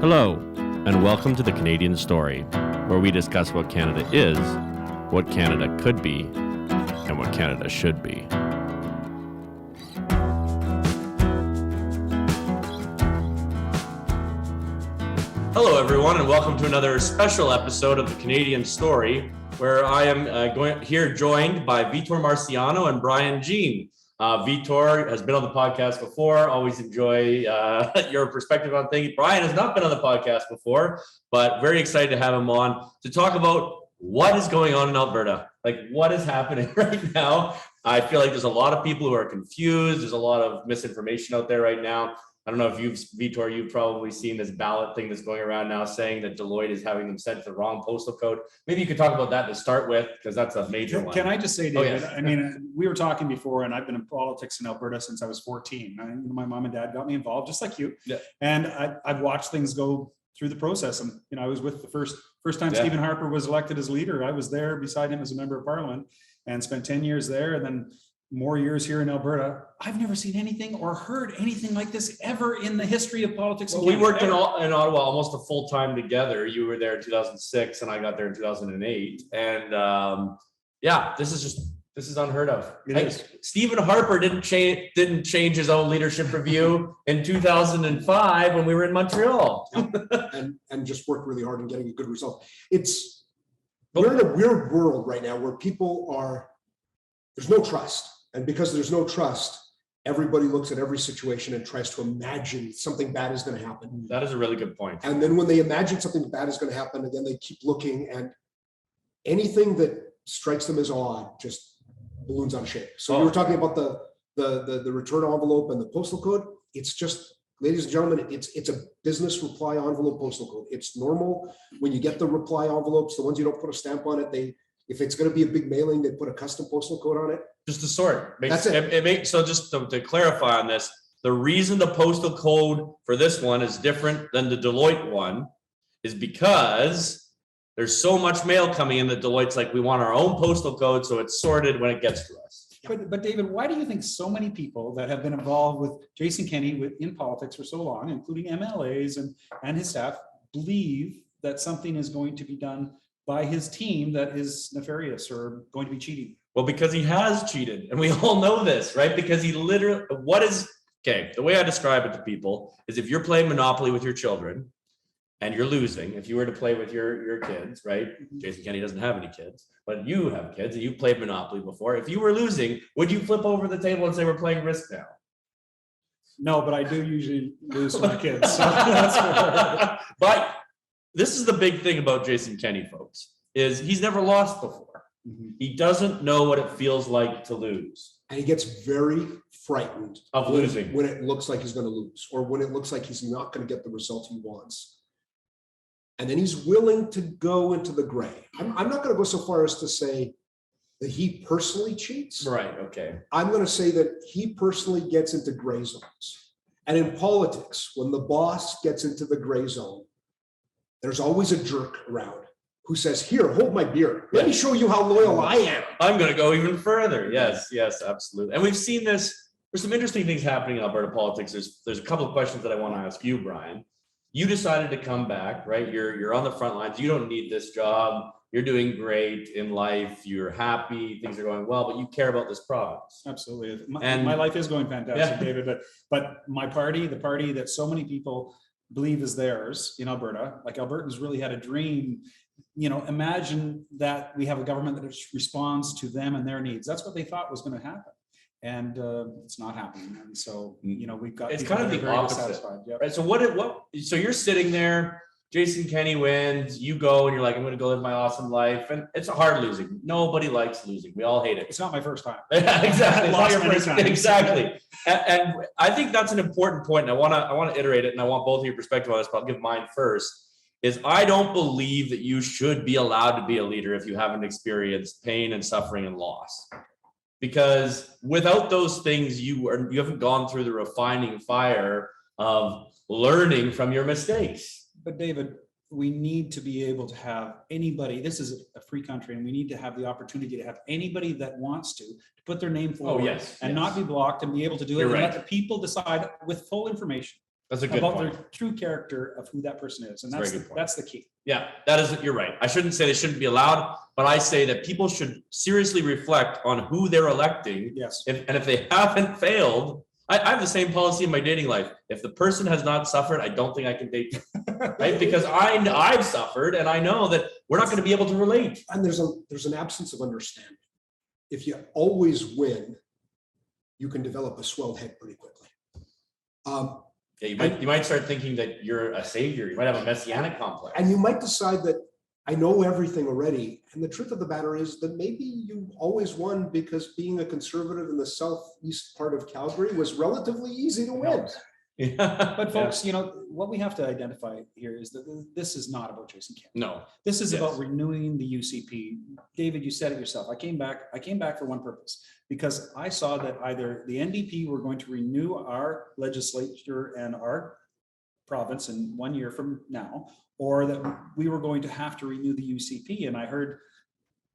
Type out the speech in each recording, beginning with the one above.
Hello, and welcome to the Canadian Story, where we discuss what Canada is, what Canada could be, and what Canada should be. Hello, everyone, and welcome to another special episode of the Canadian Story, where I am joined by Vitor Marciano and Brian Jean. Vitor has been on the podcast before. Always enjoy your perspective on things. Brian has not been on the podcast before, but very excited to have him on to talk about what is going on in Alberta. Like, what is happening right now? I feel like there's a lot of people who are confused. There's a lot of misinformation out there right now. I don't know if Vitor, you've probably seen this ballot thing that's going around now saying that Deloitte is having them sent to the wrong postal code. Maybe you could talk about that to start with, because that's a major one. Can I just say, David, yes. I mean, we were talking before, and I've been in politics in Alberta since I was 14. My mom and dad got me involved, just like you. Yeah. And I've watched things go through the process. And, I was with the first time Stephen Harper was elected as leader. I was there beside him as a member of parliament and spent 10 years there. And then more years here in Alberta. I've never seen anything or heard anything like this ever in the history of politics. Well, we worked in Ottawa almost a full time together. You were there in 2006 and I got there in 2008. And this is unheard of. Stephen Harper didn't change his own leadership review in 2005 when we were in Montreal. and just worked really hard in getting a good result. We're in a weird world right now where there's no trust. And because there's no trust, everybody looks at every situation and tries to imagine something bad is going to happen. That is a really good point. And then when they imagine something bad is going to happen, again, they keep looking, and anything that strikes them as odd just balloons out of shape. So we were talking about the return envelope and the postal code. It's just, ladies and gentlemen, it's a business reply envelope postal code. It's normal when you get the reply envelopes, the ones you don't put a stamp on it, if it's going to be a big mailing, they put a custom postal code on it. Just to sort. That's it. So just to clarify on this, the reason the postal code for this one is different than the Deloitte one is because there's so much mail coming in that Deloitte's like, we want our own postal code so it's sorted when it gets to us. But David, why do you think so many people that have been involved with Jason Kenney in politics for so long, including MLAs and his staff, believe that something is going to be done by his team that is nefarious or going to be cheating? Well, because he has cheated, and we all know this, right? Because he literally, the way I describe it to people is if you're playing Monopoly with your children and you're losing, if you were to play with your kids, right? Jason Kenney doesn't have any kids, but you have kids and you played Monopoly before. If you were losing, would you flip over the table and say, we're playing Risk now? No, but I do usually lose to my kids. So that's But this is the big thing about Jason Kenney, folks, is he's never lost before. Mm-hmm. He doesn't know what it feels like to lose. And he gets very frightened of losing when it looks like he's going to lose, or when it looks like he's not going to get the result he wants. And then he's willing to go into the gray. I'm not going to go so far as to say that he personally cheats. Right, okay. I'm going to say that he personally gets into gray zones. And in politics, when the boss gets into the gray zone, there's always a jerk around who says, here, hold my beer. Let me show you how loyal I am. I'm going to go even further. Yes, absolutely. And we've seen this. There's some interesting things happening in Alberta politics. There's a couple of questions that I want to ask you, Brian. You decided to come back, right? You're on the front lines. You don't need this job. You're doing great in life. You're happy. Things are going well, but you care about this province. Absolutely. My life is going fantastic, David. But my party, the party that so many people believe is theirs in Alberta, like Albertans really had a dream. Imagine that we have a government that responds to them and their needs. That's what they thought was going to happen. And it's not happening. And so, we've got, it's kind of the opposite, yep. Right? So so you're sitting there, Jason Kenney wins, you go and you're like, I'm going to go live my awesome life. And it's hard losing. Nobody likes losing. We all hate it. It's not my first time. Exactly. Lost many times. Exactly. And I think that's an important point. And I want to iterate it, and I want both of your perspective on this, but I'll give mine first. Is I don't believe that you should be allowed to be a leader if you haven't experienced pain and suffering and loss. Because without those things, you haven't gone through the refining fire of learning from your mistakes. But David, we need to be able to have anybody, this is a free country, and we need to have the opportunity to have anybody that wants to put their name forward not be blocked and be able to do it. And let the people decide with full information. That's a good about point. their true character of who that person is. And That's a that's very good point. that's the key. Yeah, that is, you're right. I shouldn't say they shouldn't be allowed, but I say that people should seriously reflect on who they're electing. Yes. And if they haven't failed, I have the same policy in my dating life. If the person has not suffered, I don't think I can date them, right? Because I've suffered and I know that we're not going to be able to relate. And there's an absence of understanding. If you always win, you can develop a swelled head pretty quickly. Yeah, you might start thinking that you're a savior. You might have a messianic complex. And you might decide that I know everything already. And the truth of the matter is that maybe you always won because being a conservative in the southeast part of Calgary was relatively easy to win. Yeah. But folks, you know, what we have to identify here is that this is not about Jason Kenney. No. This is Yes. about renewing the UCP. David, you said it yourself. I came back for one purpose, because I saw that either the NDP were going to renew our legislature and our province in 1 year from now, or that we were going to have to renew the UCP. And I heard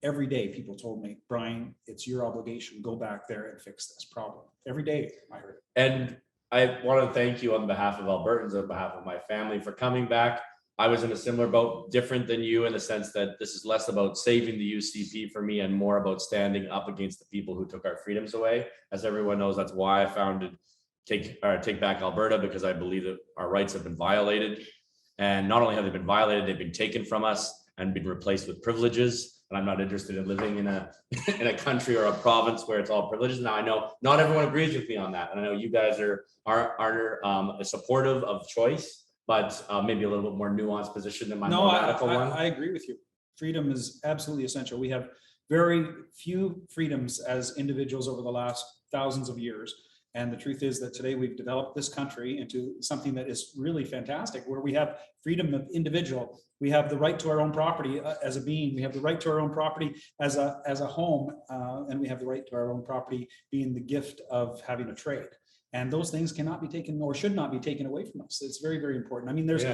every day people told me, Brian, it's your obligation. Go back there and fix this problem. Every day I heard it. And I want to thank you on behalf of Albertans, on behalf of my family, for coming back. I was in a similar boat, different than you in the sense that this is less about saving the UCP for me and more about standing up against the people who took our freedoms away. As everyone knows, that's why I founded Take Back Alberta, because I believe that our rights have been violated. And not only have they been violated, they've been taken from us and been replaced with privileges. And I'm not interested in living in a country or a province where it's all privileges. Now, I know not everyone agrees with me on that. And I know you guys are supportive of choice, but maybe a little bit more nuanced position than my more radical one. I agree with you. Freedom is absolutely essential. We have very few freedoms as individuals over the last thousands of years. And the truth is that today we've developed this country into something that is really fantastic, where we have freedom of individual. We have the right to our own property as a being. We have the right to our own property as a home, and we have the right to our own property being the gift of having a trade. And those things cannot be taken or should not be taken away from us. It's very, very important. I mean, there's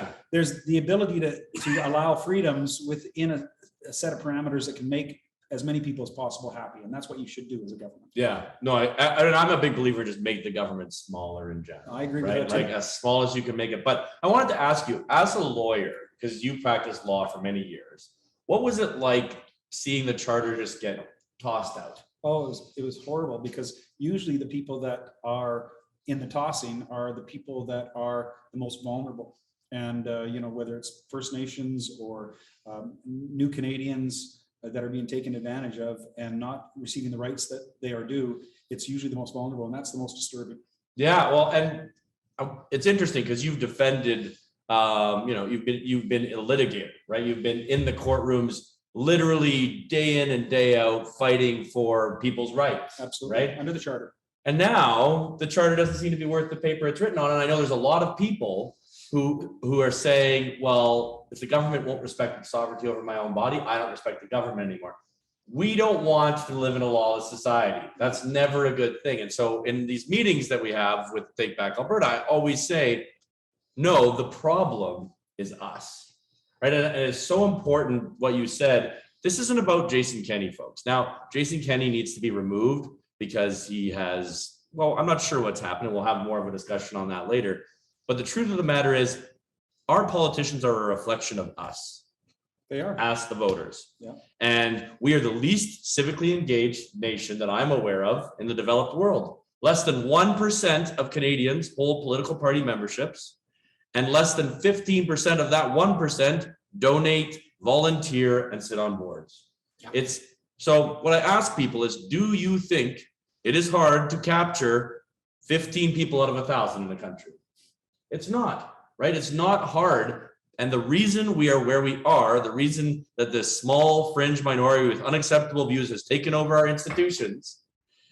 the ability to allow freedoms within a set of parameters that can make as many people as possible happy. And that's what you should do as a government. Yeah, no, I'm a big believer, just make the government smaller in general. I agree with right? that too. Like as small as you can make it. But I wanted to ask you, as a lawyer, because you practiced law for many years, what was it like seeing the charter just get tossed out? Oh, it was horrible, because usually the people that are in the tossing are the people that are the most vulnerable. And, you know, whether it's First Nations or new Canadians that are being taken advantage of and not receiving the rights that they are due, it's usually the most vulnerable, and that's the most disturbing. Yeah, well, and it's interesting because you've defended, you've been a litigator, right? You've been in the courtrooms literally day in and day out fighting for people's rights. Absolutely, right? Under the charter. And now the charter doesn't seem to be worth the paper it's written on. And I know there's a lot of people who are saying, well, if the government won't respect the sovereignty over my own body, I don't respect the government anymore. We don't want to live in a lawless society. That's never a good thing. And so in these meetings that we have with Take Back Alberta, I always say, no, the problem is us, right? And it's so important what you said. This isn't about Jason Kenney, folks. Now, Jason Kenney needs to be removed because he has, well, I'm not sure what's happening. We'll have more of a discussion on that later. But the truth of the matter is, our politicians are a reflection of us. They are. Ask the voters. Yeah. And we are the least civically engaged nation that I'm aware of in the developed world. Less than 1% of Canadians hold political party memberships, and less than 15% of that 1% donate, volunteer, and sit on boards. Yeah. So what I ask people is, do you think it is hard to capture 15 people out of 1,000 in the country? It's not, right? It's not hard. And the reason we are where we are, the reason that this small fringe minority with unacceptable views has taken over our institutions,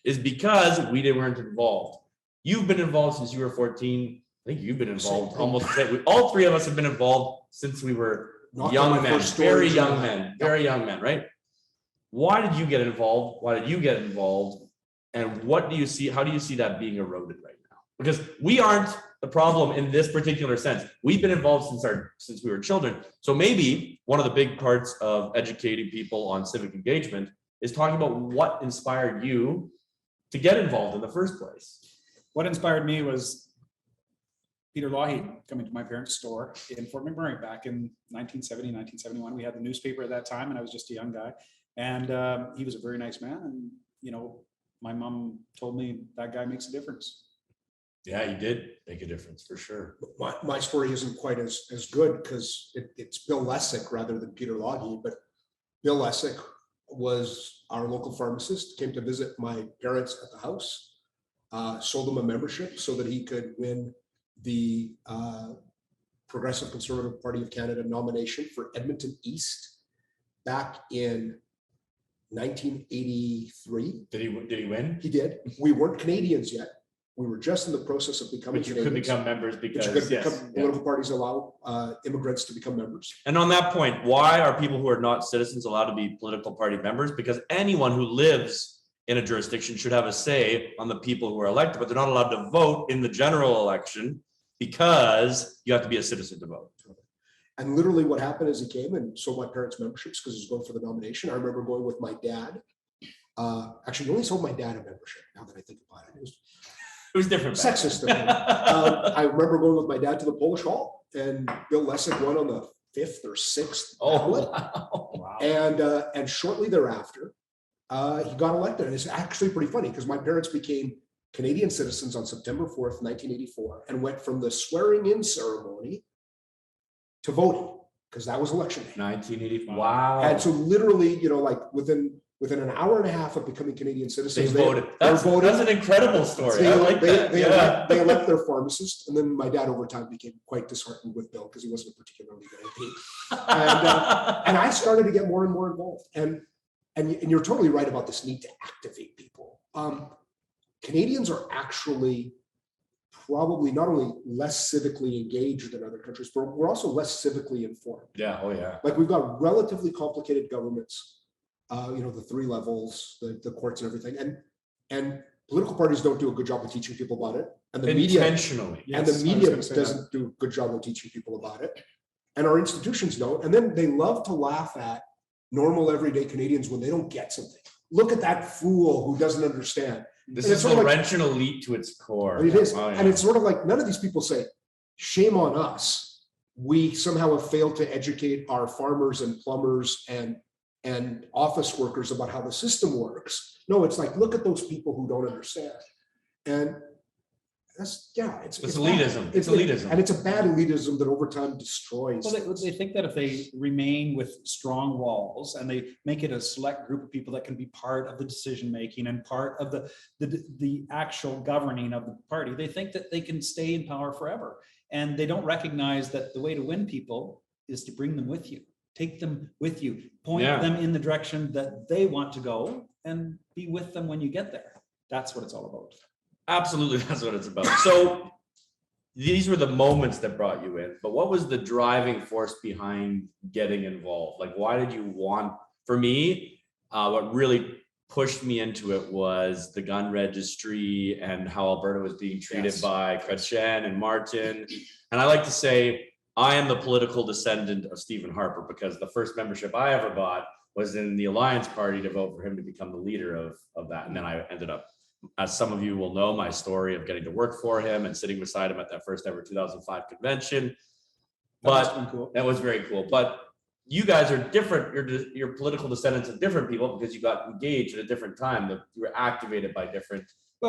is because we weren't involved. You've been involved since you were 14. I think you've been involved almost. All three of us have been involved since we were young men, very young men, right? Why did you get involved? Why did you get involved? And what do you see? How do you see that being eroded right now? Because we aren't the problem in this particular sense. We've been involved since we were children. So maybe one of the big parts of educating people on civic engagement is talking about what inspired you to get involved in the first place. What inspired me was Peter Lougheed coming to my parents' store in Fort McMurray back in 1970, 1971. We had the newspaper at that time, and I was just a young guy. And he was a very nice man. And, you know, my mom told me that guy makes a difference. Yeah, he did make a difference for sure. My story isn't quite as good because it's Bill Lessick rather than Peter Lougheed, but Bill Lessick was our local pharmacist, came to visit my parents at the house, sold them a membership so that he could win the Progressive Conservative Party of Canada nomination for Edmonton East back in 1983. Did he win? He did. We weren't Canadians yet. We were just in the process of becoming But you Canadians. could become members because Political parties allow immigrants to become members. And on that point, why are people who are not citizens allowed to be political party members? Because anyone who lives in a jurisdiction should have a say on the people who are elected, but they're not allowed to vote in the general election because you have to be a citizen to vote. And literally what happened is he came and sold my parents' memberships because he was going for the nomination. I remember going with my dad. Actually, he only sold my dad a membership, now that I think about it. It was different. Sexist of him. I remember going with my dad to the Polish Hall, and Bill Lessick won on the 5th or 6th ballot. Wow. And shortly thereafter, he got elected. And it's actually pretty funny because my parents became Canadian citizens on September 4th, 1984, and went from the swearing-in ceremony to voting, because that was election day. 1980. Wow. And so literally, you know, like within an hour and a half of becoming Canadian citizens, They voted. That's an incredible story. They, I like that. they elect their pharmacist, and then my dad over time became quite disheartened with Bill because he wasn't a particularly good MP. And I started to get more and more involved. And you're totally right about this need to activate people. Canadians are actually probably not only less civically engaged than other countries, but we're also less civically informed. Yeah. Oh yeah. Like we've got relatively complicated governments. You know, the 3 levels, the courts and everything. And political parties don't do a good job of teaching people about it. And the media Intentionally. doesn't do a good job of teaching people about it. And our institutions don't. And then they love to laugh at normal everyday Canadians when they don't get something. Look at that fool who doesn't understand. This is Laurentian elite to its core. It is. Oh, yeah. And it's sort of like none of these people say, shame on us. We somehow have failed to educate our farmers and plumbers and office workers about how the system works. No, it's like, look at those people who don't understand. And that's, yeah, it's elitism. It's elitism. And it's a bad elitism that over time destroys. Well, they think that if they remain with strong walls and they make it a select group of people that can be part of the decision making and part of the actual governing of the party, they think that they can stay in power forever. And they don't recognize that the way to win people is to bring them with you. Take them with you, point them in the direction that they want to go, and be with them when you get there. That's what it's all about. Absolutely, that's what it's about. So these were the moments that brought you in, but what was the driving force behind getting involved? Like, why did you want? For me, what really pushed me into it was the gun registry and how Alberta was being treated by Chrétien and Martin. And I like to say, I am the political descendant of Stephen Harper because the first membership I ever bought was in the Alliance Party to vote for him to become the leader of that. And then I ended up, as some of you will know, my story of getting to work for him and sitting beside him at that first ever 2005 convention. But that was very cool. But you guys are different. Your political descendants of different people because you got engaged at a different time. You were activated by different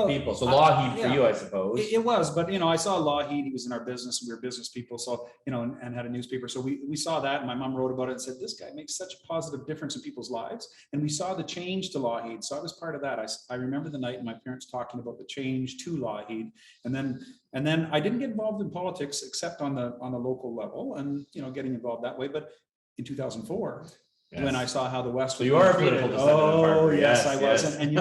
people. So Lougheed for you, I suppose. It was, but I saw Lougheed. He was in our business. We were business people, so and had a newspaper. So we saw that, and my mom wrote about it and said, "This guy makes such a positive difference in people's lives." And we saw the change to Lougheed. So I was part of that. I remember the night my parents talking about the change to Lougheed, and then I didn't get involved in politics except on the local level, and getting involved that way. But in 2004, when I saw how the West, so you are a political descendant of Harper. Yes, I was, and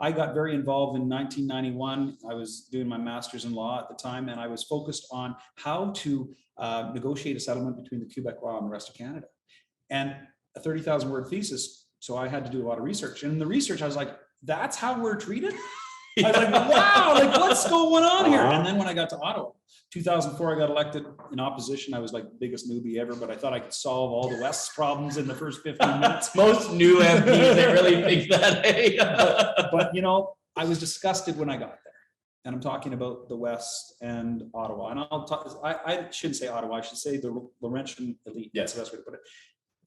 I got very involved in 1991. I was doing my master's in law at the time, and I was focused on how to negotiate a settlement between the Quebecois and the rest of Canada. And a 30,000 word thesis, so I had to do a lot of research. And in the research, I was like, that's how we're treated? I was like, wow, like what's going on here? And then when I got to Ottawa, 2004, I got elected in opposition. I was like the biggest newbie ever, but I thought I could solve all the West's problems in the first 15 minutes. Most new MPs, they really think that. But I was disgusted when I got there. and I'm talking about the West and Ottawa, and I'll talk, I shouldn't say Ottawa, I should say the Laurentian elite. That's the best way to put it.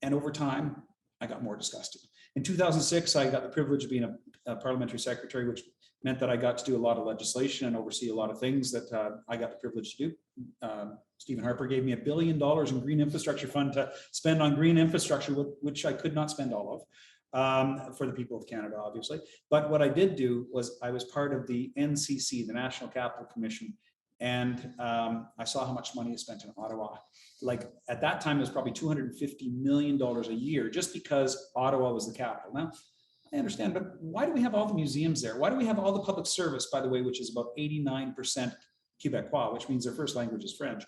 And over time, I got more disgusted. In 2006, I got the privilege of being a parliamentary secretary, which meant that I got to do a lot of legislation and oversee a lot of things that I got the privilege to do. Stephen Harper gave me $1 billion in green infrastructure fund to spend on green infrastructure, which I could not spend all of for the people of Canada, obviously. But what I did do was I was part of the NCC, the National Capital Commission, and I saw how much money is spent in Ottawa. Like at that time, it was probably $250 million a year just because Ottawa was the capital. Now, I understand, but why do we have all the museums there? Why do we have all the public service, by the way, which is about 89% Quebecois, which means their first language is French?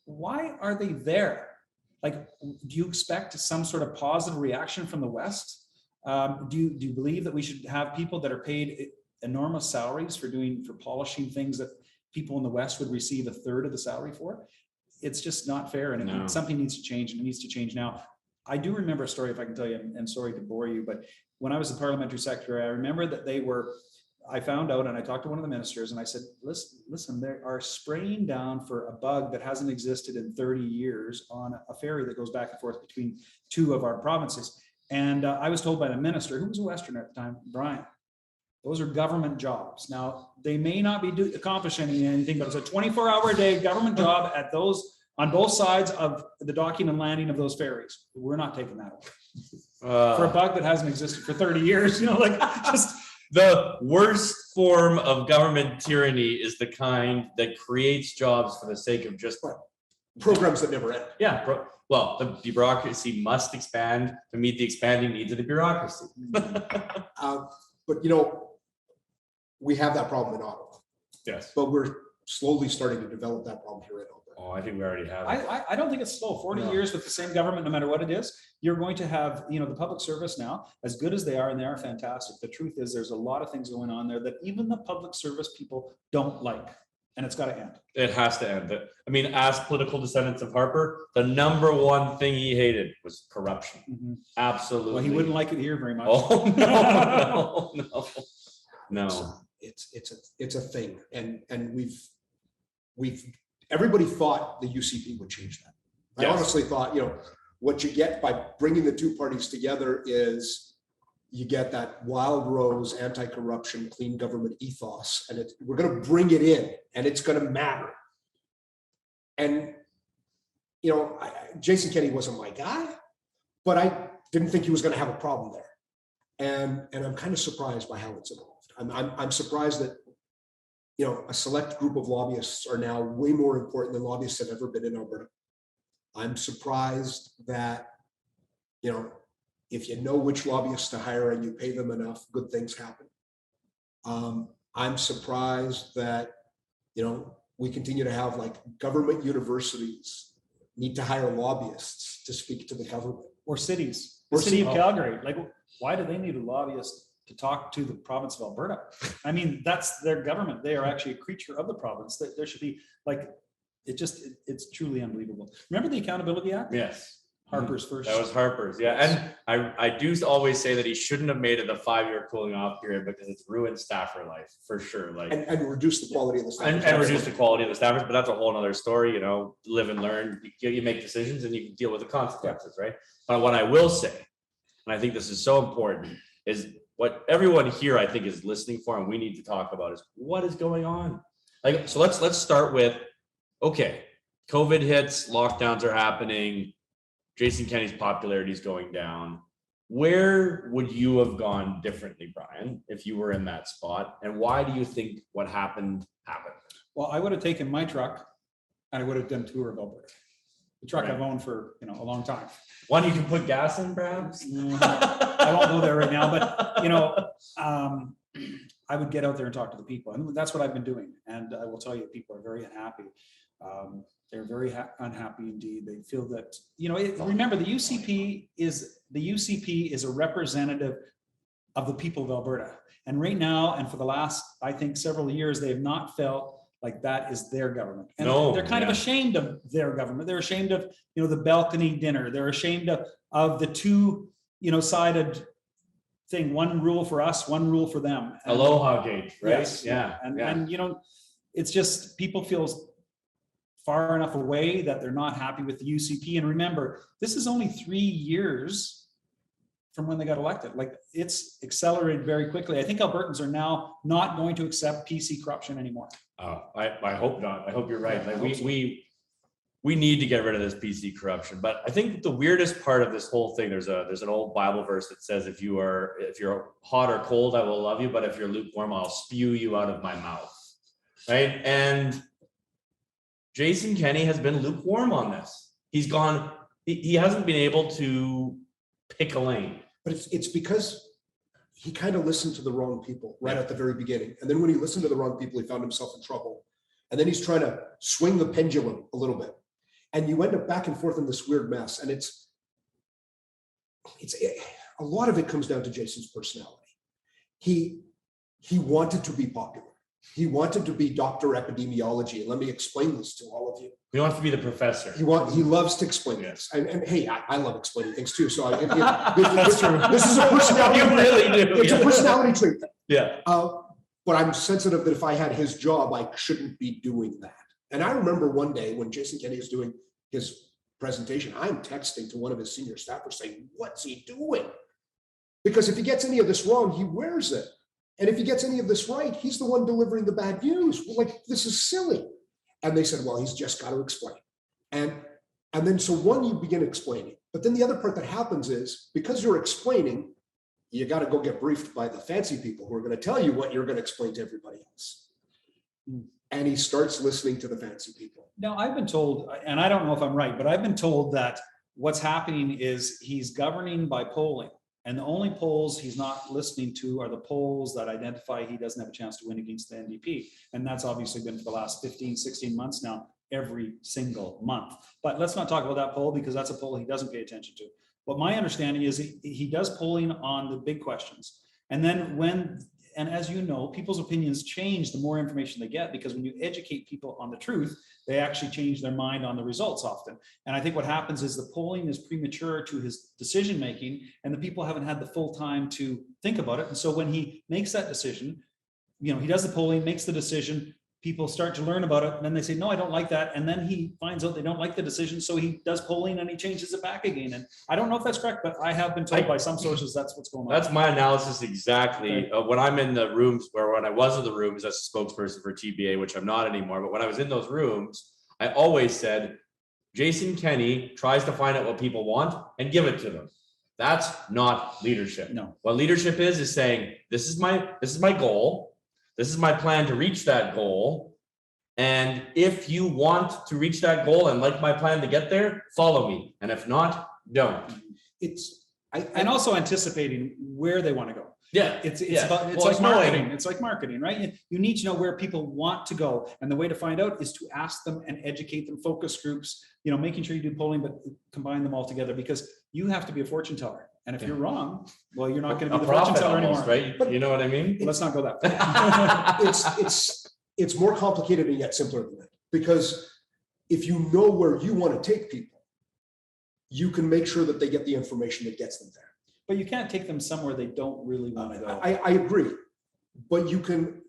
Why are they there? Like, do you expect some sort of positive reaction from the West? Do you believe that we should have people that are paid enormous salaries for polishing things that people in the West would receive a third of the salary for? It's just not fair, and something needs to change, and it needs to change now. I do remember a story, if I can tell you, and sorry to bore you, but when I was the parliamentary secretary, I remember that I found out, and I talked to one of the ministers, and I said, listen, they are spraying down for a bug that hasn't existed in 30 years on a ferry that goes back and forth between two of our provinces. And I was told by the minister, who was a Westerner at the time, Brian, those are government jobs. Now, they may not be accomplishing anything, but it's a 24-hour-a-day government job at those on both sides of the docking and landing of those ferries. We're not taking that away. For a bug that hasn't existed for 30 years, just the worst form of government tyranny is the kind that creates jobs for the sake of just programs that never end. Yeah. Well, the bureaucracy must expand to meet the expanding needs of the bureaucracy. But we have that problem in Ottawa. Yes. But we're slowly starting to develop that problem here in Alberta. Oh, I think we already have. I don't think it's slow. 40 years with the same government, no matter what it is, you're going to have, the public service now, as good as they are, and they are fantastic. The truth is there's a lot of things going on there that even the public service people don't like, and it's got to end. It has to end. I mean, as political descendants of Harper, the number one thing he hated was corruption. Mm-hmm. Absolutely. Well, he wouldn't like it here very much. Oh, no. It's a thing, and we've everybody thought the UCP would change that. I honestly thought, what you get by bringing the two parties together is you get that Wildrose anti-corruption, clean government ethos, and we're going to bring it in, and it's going to matter. And Jason Kenney wasn't my guy, but I didn't think he was going to have a problem there, and I'm kind of surprised by how it's evolved. I'm surprised that a select group of lobbyists are now way more important than lobbyists have ever been in Alberta. I'm surprised that, if you know which lobbyists to hire and you pay them enough, good things happen. I'm surprised that, we continue to have government universities need to hire lobbyists to speak to the government. Or cities. The city of Calgary. Why do they need a lobbyist to talk to the province of Alberta? I mean, that's their government. They are actually a creature of the province. There should be it's truly unbelievable. Remember the Accountability Act? Yes. Harper's first. That was Harper's, yeah. And I do always say that he shouldn't have made it the 5-year cooling off period because it's ruined staffer life for sure. And reduce the quality of the staffers. And reduce the quality of the staffers, but that's a whole other story, live and learn. You make decisions and you can deal with the consequences, right? But what I will say, and I think this is so important, is what everyone here I think is listening for and we need to talk about is what is going on. So let's start with, okay, COVID hits, lockdowns are happening, Jason Kenney's popularity is going down. Where would you have gone differently, Brian, if you were in that spot? And why do you think what happened? Well, I would have taken my truck and I would have done a tour of Alberta. The truck I've owned for a long time. One you can put gas in, perhaps? I won't go there right now, but I would get out there and talk to the people, and that's what I've been doing. And I will tell you, people are very unhappy. They're very unhappy indeed. They feel that remember the UCP is a representative of the people of Alberta, and right now and for the last I think several years they have not felt like that is their government. And they're kind of ashamed of their government. They're ashamed of, the balcony dinner. They're ashamed of the two, sided thing, one rule for us, one rule for them. And Aloha gauge, right? yes, Yeah. And you know, it's just people feel far enough away that they're not happy with the UCP. And remember, this is only 3 years from when they got elected. Like, it's accelerated very quickly. I think Albertans are now not going to accept PC corruption anymore. I hope not. I hope you're right. Like we need to get rid of this PC corruption. But I think the weirdest part of this whole thing, there's an old Bible verse that says, if you're hot or cold, I will love you, but if you're lukewarm, I'll spew you out of my mouth. Right? And Jason Kenney has been lukewarm on this. He's gone, he hasn't been able to pick a lane. But it's because he kind of listened to the wrong people right at the very beginning. And then when he listened to the wrong people, he found himself in trouble. And then he's trying to swing the pendulum a little bit. And you end up back and forth in this weird mess. And it's a lot of it comes down to Jason's personality. He wanted to be popular. He wanted to be Dr. Epidemiology. And let me explain this to all of you. He wants to be the professor. He loves to explain this. And hey, I love explaining things too. So this is a personality. You really do. It's a personality trait. Yeah. But I'm sensitive that if I had his job, I shouldn't be doing that. And I remember one day when Jason Kenney is doing his presentation, I'm texting to one of his senior staffers saying, what's he doing? Because if he gets any of this wrong, he wears it. And if he gets any of this right, he's the one delivering the bad news. Like, this is silly. And they said, well, he's just got to explain. And then so one, you begin explaining. But then the other part that happens is, because you're explaining, you got to go get briefed by the fancy people who are going to tell you what you're going to explain to everybody else. And he starts listening to the fancy people. Now, I've been told, and I don't know if I'm right, but I've been told that what's happening is he's governing by polling. And the only polls he's not listening to are the polls that identify he doesn't have a chance to win against the NDP. And that's obviously been for the last 15, 16 months now, every single month. But let's not talk about that poll, because that's a poll he doesn't pay attention to. What my understanding is, he does polling on the big questions. And then and as you know, people's opinions change the more information they get, because when you educate people on the truth, they actually change their mind on the results often. And I think what happens is the polling is premature to his decision-making, and the people haven't had the full time to think about it. And so when he makes that decision, he does the polling, makes the decision, people start to learn about it, and then they say, no, I don't like that. And then he finds out they don't like the decision. So he does polling and he changes it back again. And I don't know if that's correct, but I have been told by some sources that's what's going on. That's my analysis exactly. Okay. When I'm in the rooms, when I was in the rooms as a spokesperson for TBA, which I'm not anymore, but when I was in those rooms, I always said, Jason Kenney tries to find out what people want and give it to them. That's not leadership. No. What leadership is saying, this is my goal. This is my plan to reach that goal. And if you want to reach that goal and like my plan to get there, follow me. And if not, don't. And also anticipating where they want to go. Yeah. It's like marketing. It's like marketing, right? You need to know where people want to go. And the way to find out is to ask them and educate them, focus groups, making sure you do polling, but combine them all together, because you have to be a fortune teller. And if you're wrong, well, you're not going to be the fortune teller anymore. Right? But you know what I mean? Let's not go that far. It's more complicated and yet simpler than that. Because if you know where you want to take people, you can make sure that they get the information that gets them there. But you can't take them somewhere they don't really want to go. I agree. But you can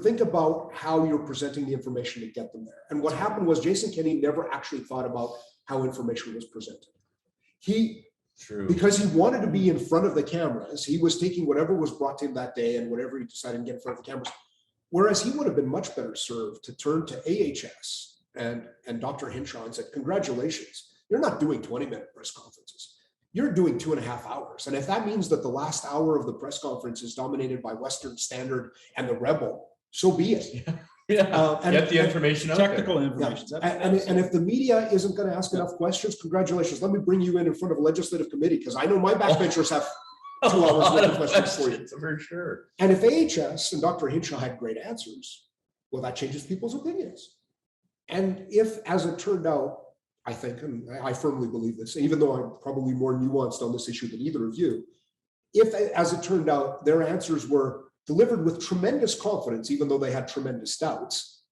think about how you're presenting the information to get them there. And what happened was Jason Kenney never actually thought about how information was presented. Because he wanted to be in front of the cameras, he was taking whatever was brought to him that day and whatever he decided to get in front of the cameras. Whereas he would have been much better served to turn to AHS and Dr. Hinshaw and said, congratulations, you're not doing 20-minute press conferences. You're doing 2.5 hours. And if that means that the last hour of the press conference is dominated by Western Standard and the Rebel, so be it. Get the information out technical there. information. And if the media isn't going to ask enough questions, congratulations. Let me bring you in front of a legislative committee, because I know my backbenchers have 2 hours worth of questions for you. For sure. And if AHS and Dr. Hinshaw had great answers, well, that changes people's opinions. And if, as it turned out, I think, and I firmly believe this, even though I'm probably more nuanced on this issue than either of you, if, as it turned out, their answers were delivered with tremendous confidence, even though they had tremendous doubts,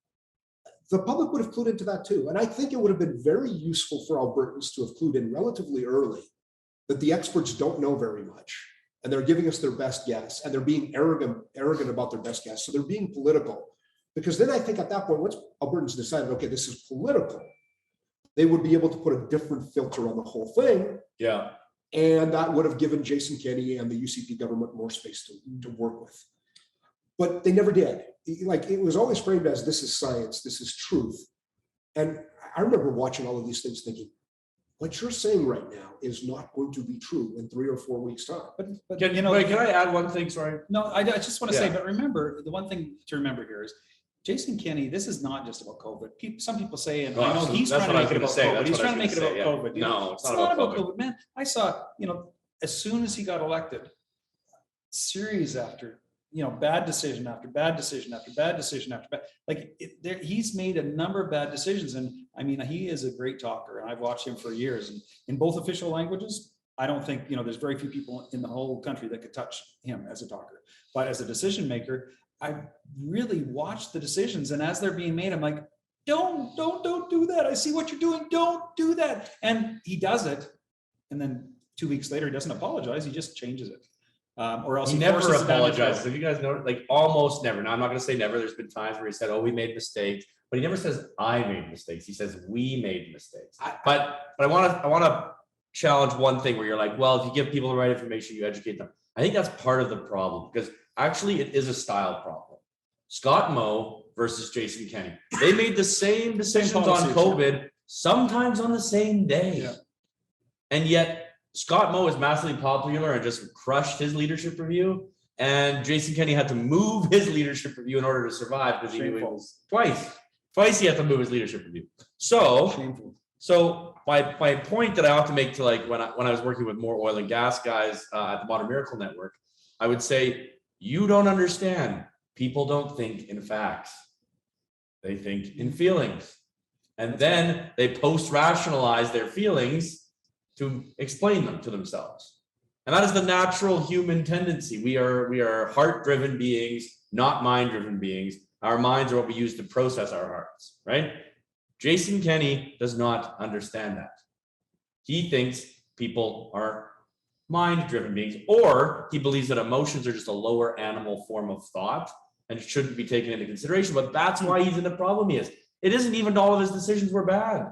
the public would have clued into that too. And I think it would have been very useful for Albertans to have clued in relatively early that the experts don't know very much and they're giving us their best guess, and they're being arrogant about their best guess. So they're being political. Because then I think at that point, once Albertans decided, okay, this is political, they would be able to put a different filter on the whole thing. Yeah. And that would have given Jason Kenney and the UCP government more space to work with. But they never did. Like, it was always framed as, this is science, this is truth. And I remember watching all of these things thinking, what you're saying right now is not going to be true in 3 or 4 weeks' time. But Can I add one thing? Sorry. No, I just want to say, but remember, the one thing to remember here is Jason Kenney, this is not just about COVID. Some people say, and I know he's trying to make it about COVID. He's trying to make it about COVID. No, it's not about COVID, man. I saw, as soon as he got elected, series after, bad decision after bad decision after bad decision after bad. Like, he's made a number of bad decisions. And I mean, he is a great talker, and I've watched him for years. And in both official languages, I don't think, there's very few people in the whole country that could touch him as a talker. But as a decision maker, I really watched the decisions, and as they're being made, I'm like, don't do that. I see what you're doing. Don't do that. And he does it. And then 2 weeks later, he doesn't apologize. He just changes it. Or else he never apologizes. Have you guys noticed? Like, almost never. Now, I'm not going to say never. There's been times where he said, "Oh, we made mistakes," but he never says, "I made mistakes." He says, "We made mistakes." But I want to challenge one thing where you're like, well, if you give people the right information, you educate them. I think that's part of the problem, because actually it is a style problem. Scott Moe versus Jason Kenney. They made the same decisions on COVID, sometimes on the same day. Yeah. And yet Scott Moe is massively popular and just crushed his leadership review. And Jason Kenney had to move his leadership review in order to survive, because he knew it was twice he had to move his leadership review. So my point that I ought to make to, like, when I was working with more oil and gas guys at the Modern Miracle Network, I would say, you don't understand. People don't think in facts. They think in feelings. And then they post-rationalize their feelings to explain them to themselves. And that is the natural human tendency. We are heart-driven beings, not mind-driven beings. Our minds are what we use to process our hearts, right? Jason Kenney does not understand that. He thinks people are mind-driven beings, or he believes that emotions are just a lower animal form of thought and shouldn't be taken into consideration. But that's why he's in the problem he is. It isn't even all of his decisions were bad,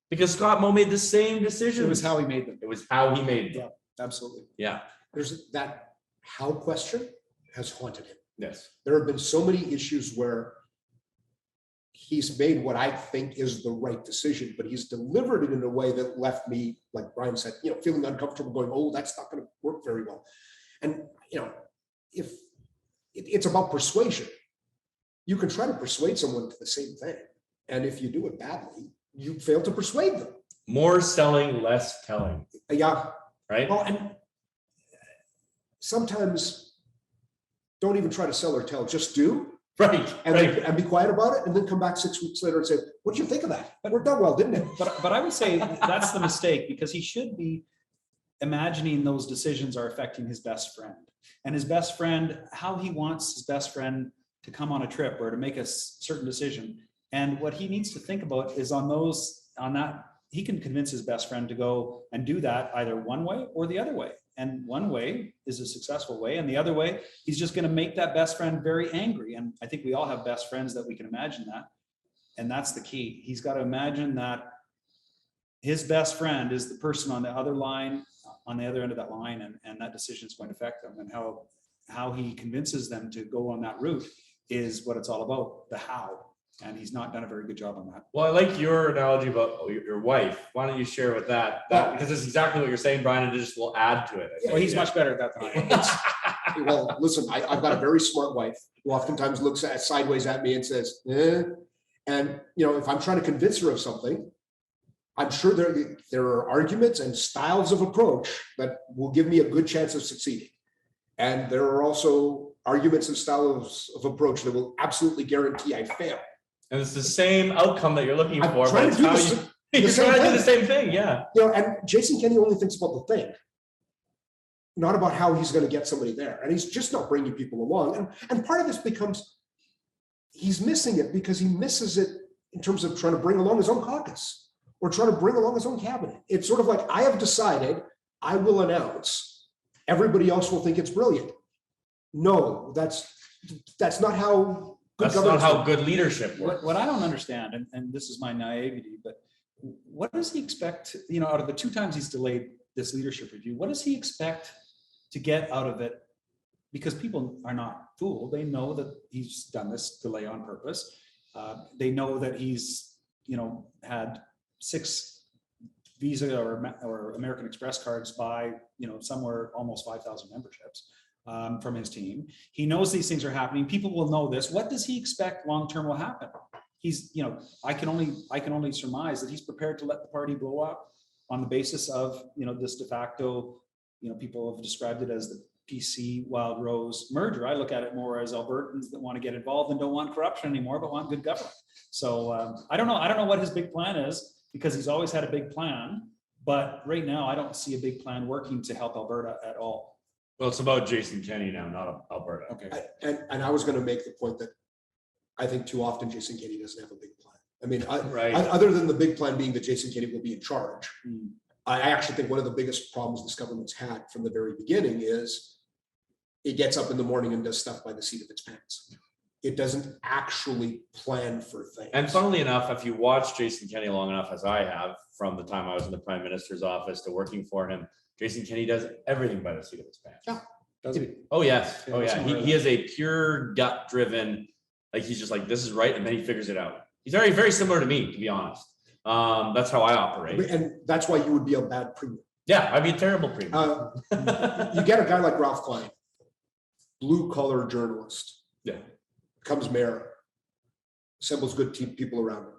because Scott Moe made the same decisions. It was how he made them. It was how he made them. Yeah, absolutely. Yeah. There's that how question has haunted him. Yes. There have been so many issues where he's made what I think is the right decision, but he's delivered it in a way that left me, like Brian said, feeling uncomfortable, going, oh, that's not going to work very well. And, if it's about persuasion, you can try to persuade someone to the same thing. And if you do it badly, you fail to persuade them. More selling, less telling. Yeah. Right. Well, and sometimes don't even try to sell or tell, just do. Right. And be quiet about it, and then come back 6 weeks later and say, what did you think of that? But it worked out well, didn't it? But I would say that's the mistake, because he should be imagining those decisions are affecting his best friend. And his best friend, how he wants his best friend to come on a trip or to make a certain decision. And what he needs to think about is on that, he can convince his best friend to go and do that either one way or the other way. And one way is a successful way, and the other way, he's just going to make that best friend very angry. And I think we all have best friends that we can imagine that. And that's the key. He's got to imagine that his best friend is the person on the other line, on the other end of that line, and that decision is going to affect them. And how he convinces them to go on that route is what it's all about, the how. And he's not done a very good job on that. Well, I like your analogy about your wife. Why don't you share with that because it's exactly what you're saying, Brian, and just will add to it. Well, he's much better at that than I am. Well, listen, I've got a very smart wife who oftentimes looks sideways at me and says, eh. And, if I'm trying to convince her of something, I'm sure there are arguments and styles of approach that will give me a good chance of succeeding. And there are also arguments and styles of approach that will absolutely guarantee I fail. And it's the same outcome that you're looking for. Trying to do you're trying to do the same thing, yeah. And Jason Kenney only thinks about the thing, not about how he's going to get somebody there. And he's just not bringing people along. And part of this becomes, he's missing it because he misses it in terms of trying to bring along his own caucus or trying to bring along his own cabinet. It's sort of like, I have decided I will announce everybody else will think it's brilliant. No, that's not how good That's not how good leadership works. What I don't understand, and this is my naivety, but what does he expect, out of the 2 times he's delayed this leadership review, what does he expect to get out of it? Because people are not fooled. They know that he's done this delay on purpose. They know that he's, had 6 Visa or American Express cards by, somewhere almost 5,000 memberships from his team. He knows these things are happening. People will know this. What does he expect long-term will happen? He's, I can only surmise that he's prepared to let the party blow up on the basis of, this de facto, people have described it as the PC Wildrose merger. I look at it more as Albertans that want to get involved and don't want corruption anymore, but want good government. So I don't know what his big plan is, because he's always had a big plan, but right now I don't see a big plan working to help Alberta at all. Well, it's about Jason Kenney now, not Alberta. Okay. And I was going to make the point that I think too often Jason Kenney doesn't have a big plan. I mean, other than the big plan being that Jason Kenney will be in charge, I actually think one of the biggest problems this government's had from the very beginning is it gets up in the morning and does stuff by the seat of its pants. It doesn't actually plan for things. And funnily enough, if you watch Jason Kenney long enough, as I have, from the time I was in the Prime Minister's office to working for him, Jason Kenney does everything by the seat of his pants. Yeah. Does he? Oh, yes. Oh, yeah. He is a pure gut driven, like he's just like, this is right. And then he figures it out. He's very, very similar to me, to be honest. That's how I operate. And that's why you would be a bad premier. Yeah, I'd be a terrible premier. You get a guy like Ralph Klein, blue collar journalist. Yeah. Becomes mayor, assembles good people around him,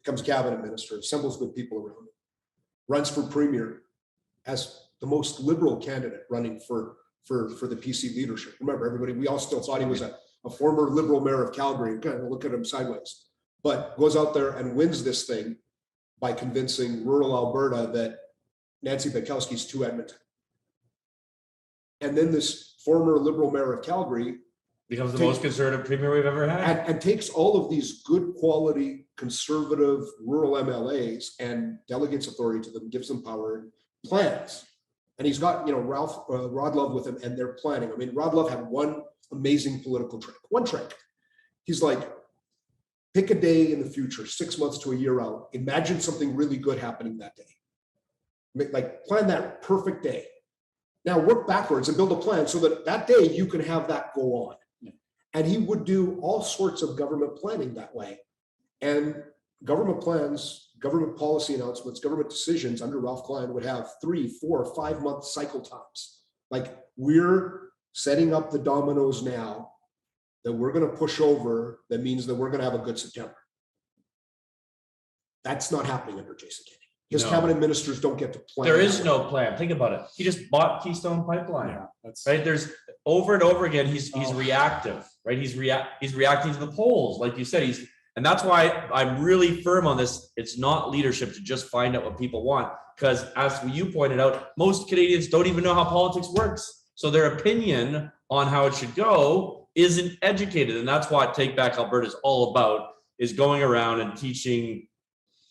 becomes cabinet minister, assembles good people around him, runs for premier as the most liberal candidate running for the PC leadership. Remember, we all still thought he was a former liberal mayor of Calgary. Kind of look at him sideways, but goes out there and wins this thing by convincing rural Alberta that Nancy Bekowski's to Edmonton. And then this former liberal mayor of Calgary becomes the most conservative premier we've ever had. And takes all of these good quality conservative rural MLAs and delegates authority to them, gives them power and plans. And he's got, Rod Love with him, and they're planning. I mean, Rod Love had one amazing political trick, one trick. He's like, pick a day in the future, 6 months to a year out. Imagine something really good happening that day. Like, plan that perfect day. Now work backwards and build a plan so that day you can have that go on. And he would do all sorts of government planning that way. And government plans, government policy announcements, government decisions under Ralph Klein would have 3, 4, 5 month cycle times. Like, we're setting up the dominoes now that we're going to push over. That means that we're going to have a good September. That's not happening under Jason Kenney. His cabinet ministers don't get to plan. There is no plan. Think about it. He just bought Keystone Pipeline. Yeah, right. There's over and over again. He's reactive, right? He's reacting to the polls, like you said. And that's why I'm really firm on this. It's not leadership to just find out what people want, because as you pointed out, most Canadians don't even know how politics works. So their opinion on how it should go isn't educated, and that's what Take Back Alberta is all about: is going around and teaching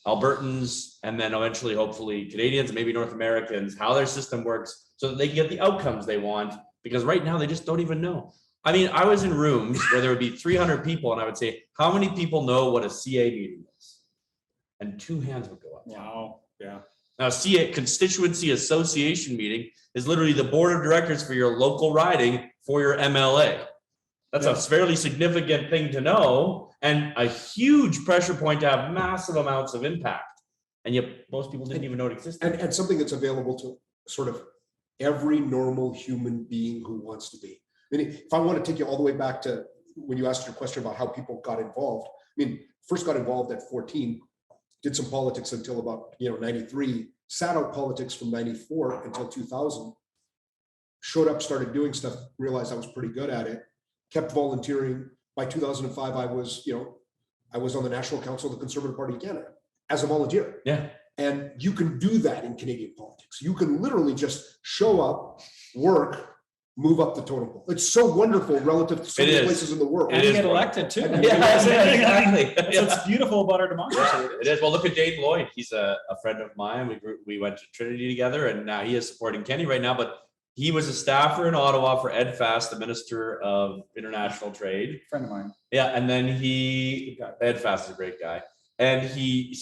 Albertans, and then eventually, hopefully, Canadians and maybe North Americans, how their system works so that they can get the outcomes they want, because right now they just don't even know. I mean, I was in rooms where there would be 300 people, and I would say, how many people know what a CA meeting is? And 2 hands would go up. Wow. Yeah. Now, CA, Constituency Association meeting, is literally the board of directors for your local riding for your MLA. That's a fairly significant thing to know, and a huge pressure point to have massive amounts of impact. And yet most people didn't even know it existed. And something that's available to sort of every normal human being who wants to be. I mean, if I want to take you all the way back to when you asked your question about how people got involved. I mean, first got involved at 14, did some politics until about 93, sat out politics from 94 until 2000, showed up, started doing stuff, realized I was pretty good at it, kept volunteering. By 2005, I was on the National Council of the Conservative Party of Canada as a volunteer. Yeah. And you can do that in Canadian politics. You can literally just show up, work, move up the totem pole. It's so wonderful relative to so many places in the world. And get elected too. Yeah, exactly. That's what's beautiful about our democracy. It is. Well, look at Dave Lloyd. He's a friend of mine. We went to Trinity together, and now he is supporting Kenny right now. But he was a staffer in Ottawa for Ed Fast, the Minister of International Trade. Friend of mine. Yeah, and then Ed Fast is a great guy, and he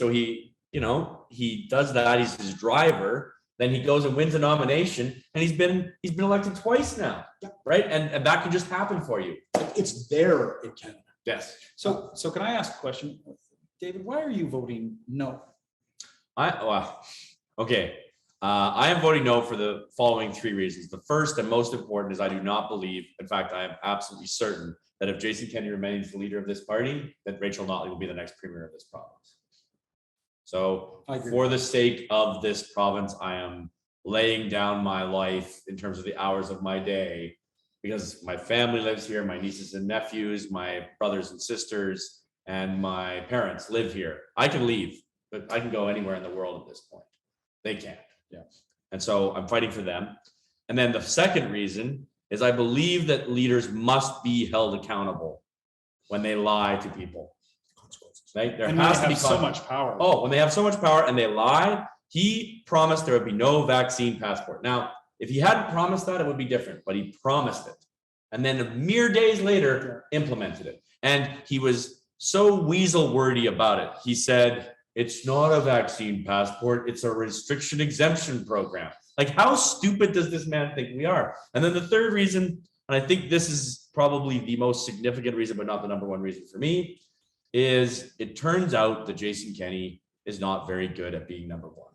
does that. He's his driver. Then he goes and wins a nomination, and he's been elected twice now, right? And that can just happen for you. It's there in Canada. Yes. So can I ask a question, David? Why are you voting no? Okay. I am voting no for the following 3 reasons. The first and most important is I do not believe, in fact, I am absolutely certain that if Jason Kenney remains the leader of this party, that Rachel Notley will be the next premier of this province. So for the sake of this province, I am laying down my life in terms of the hours of my day, because my family lives here, my nieces and nephews, my brothers and sisters, and my parents live here. I can leave, but I can go anywhere in the world at this point. They can't. Yeah. And so I'm fighting for them. And then the second reason is I believe that leaders must be held accountable when they lie to people. Right? There has to be so much power. Oh, when they have so much power and they lie. He promised there would be no vaccine passport. Now, if he hadn't promised that, it would be different, but he promised it. And then mere days later, implemented it. And he was so weasel wordy about it. He said, it's not a vaccine passport, it's a restriction exemption program. Like, how stupid does this man think we are? And then the third reason, and I think this is probably the most significant reason, but not the number one reason for me, is it turns out that Jason Kenney is not very good at being number one,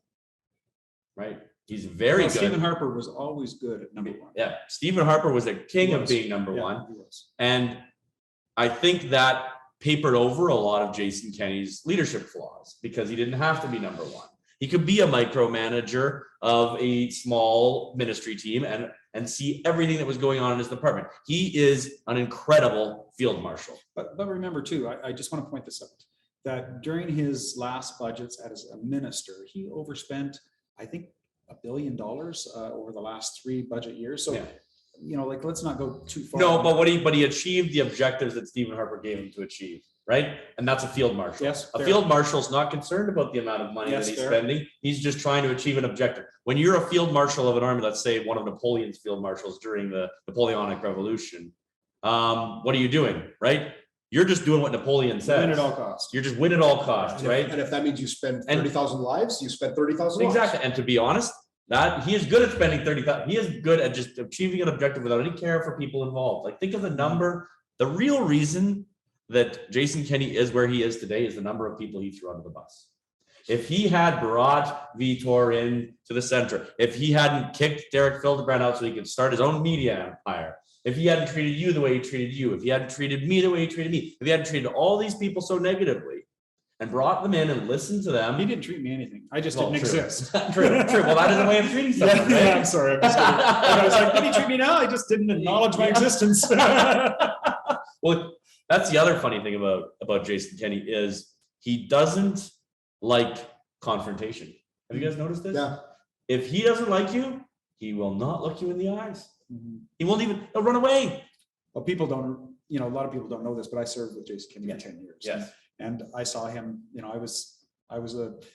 right? He's very good. Stephen Harper was always good at number one. Yeah, Stephen Harper was a king of being number one. And I think that papered over a lot of Jason Kenney's leadership flaws, because he didn't have to be number one. He could be a micromanager of a small ministry team and see everything that was going on in his department. He is an incredible field marshal. But remember too, I just want to point this out, that during his last budgets as a minister, he overspent, I think, $1 billion over the last 3 budget years. So, like, let's not go too far. No, but he achieved the objectives that Stephen Harper gave him to achieve, right? And that's a field marshal. Yes, a field marshal's not concerned about the amount of money that he's spending. He's just trying to achieve an objective. When you're a field marshal of an army, let's say one of Napoleon's field marshals during the Napoleonic Revolution, what are you doing, right? You're just doing what Napoleon says. Win at all costs. You're just win at all costs, right? And if that means you spend 30,000 lives, you spend 30,000 lives. Exactly. And to be honest, that he is good at spending 30,000. He is good at just achieving an objective without any care for people involved. Like, think of the number. The real reason that Jason Kenney is where he is today is the number of people he threw under the bus. If he had brought Vitor in to the center, if he hadn't kicked Derek Fildebrand out so he could start his own media empire, if he hadn't treated you the way he treated you, if he hadn't treated me the way he treated me, if he hadn't treated all these people so negatively and brought them in and listened to them. He didn't treat me anything. I just didn't exist. True. Well, that is a way of treating someone, right? Yeah, I'm sorry. I'm just kidding. I was like, did he treat me now? I just didn't acknowledge my existence. Well, that's the other funny thing about Jason Kenney is he doesn't like confrontation. Have you guys noticed this? Yeah. If he doesn't like you, he will not look you in the eyes. He won't he'll run away. Well, people don't, a lot of people don't know this, but I served with Jason Kenney for 10 years. Yes. And I saw him, I was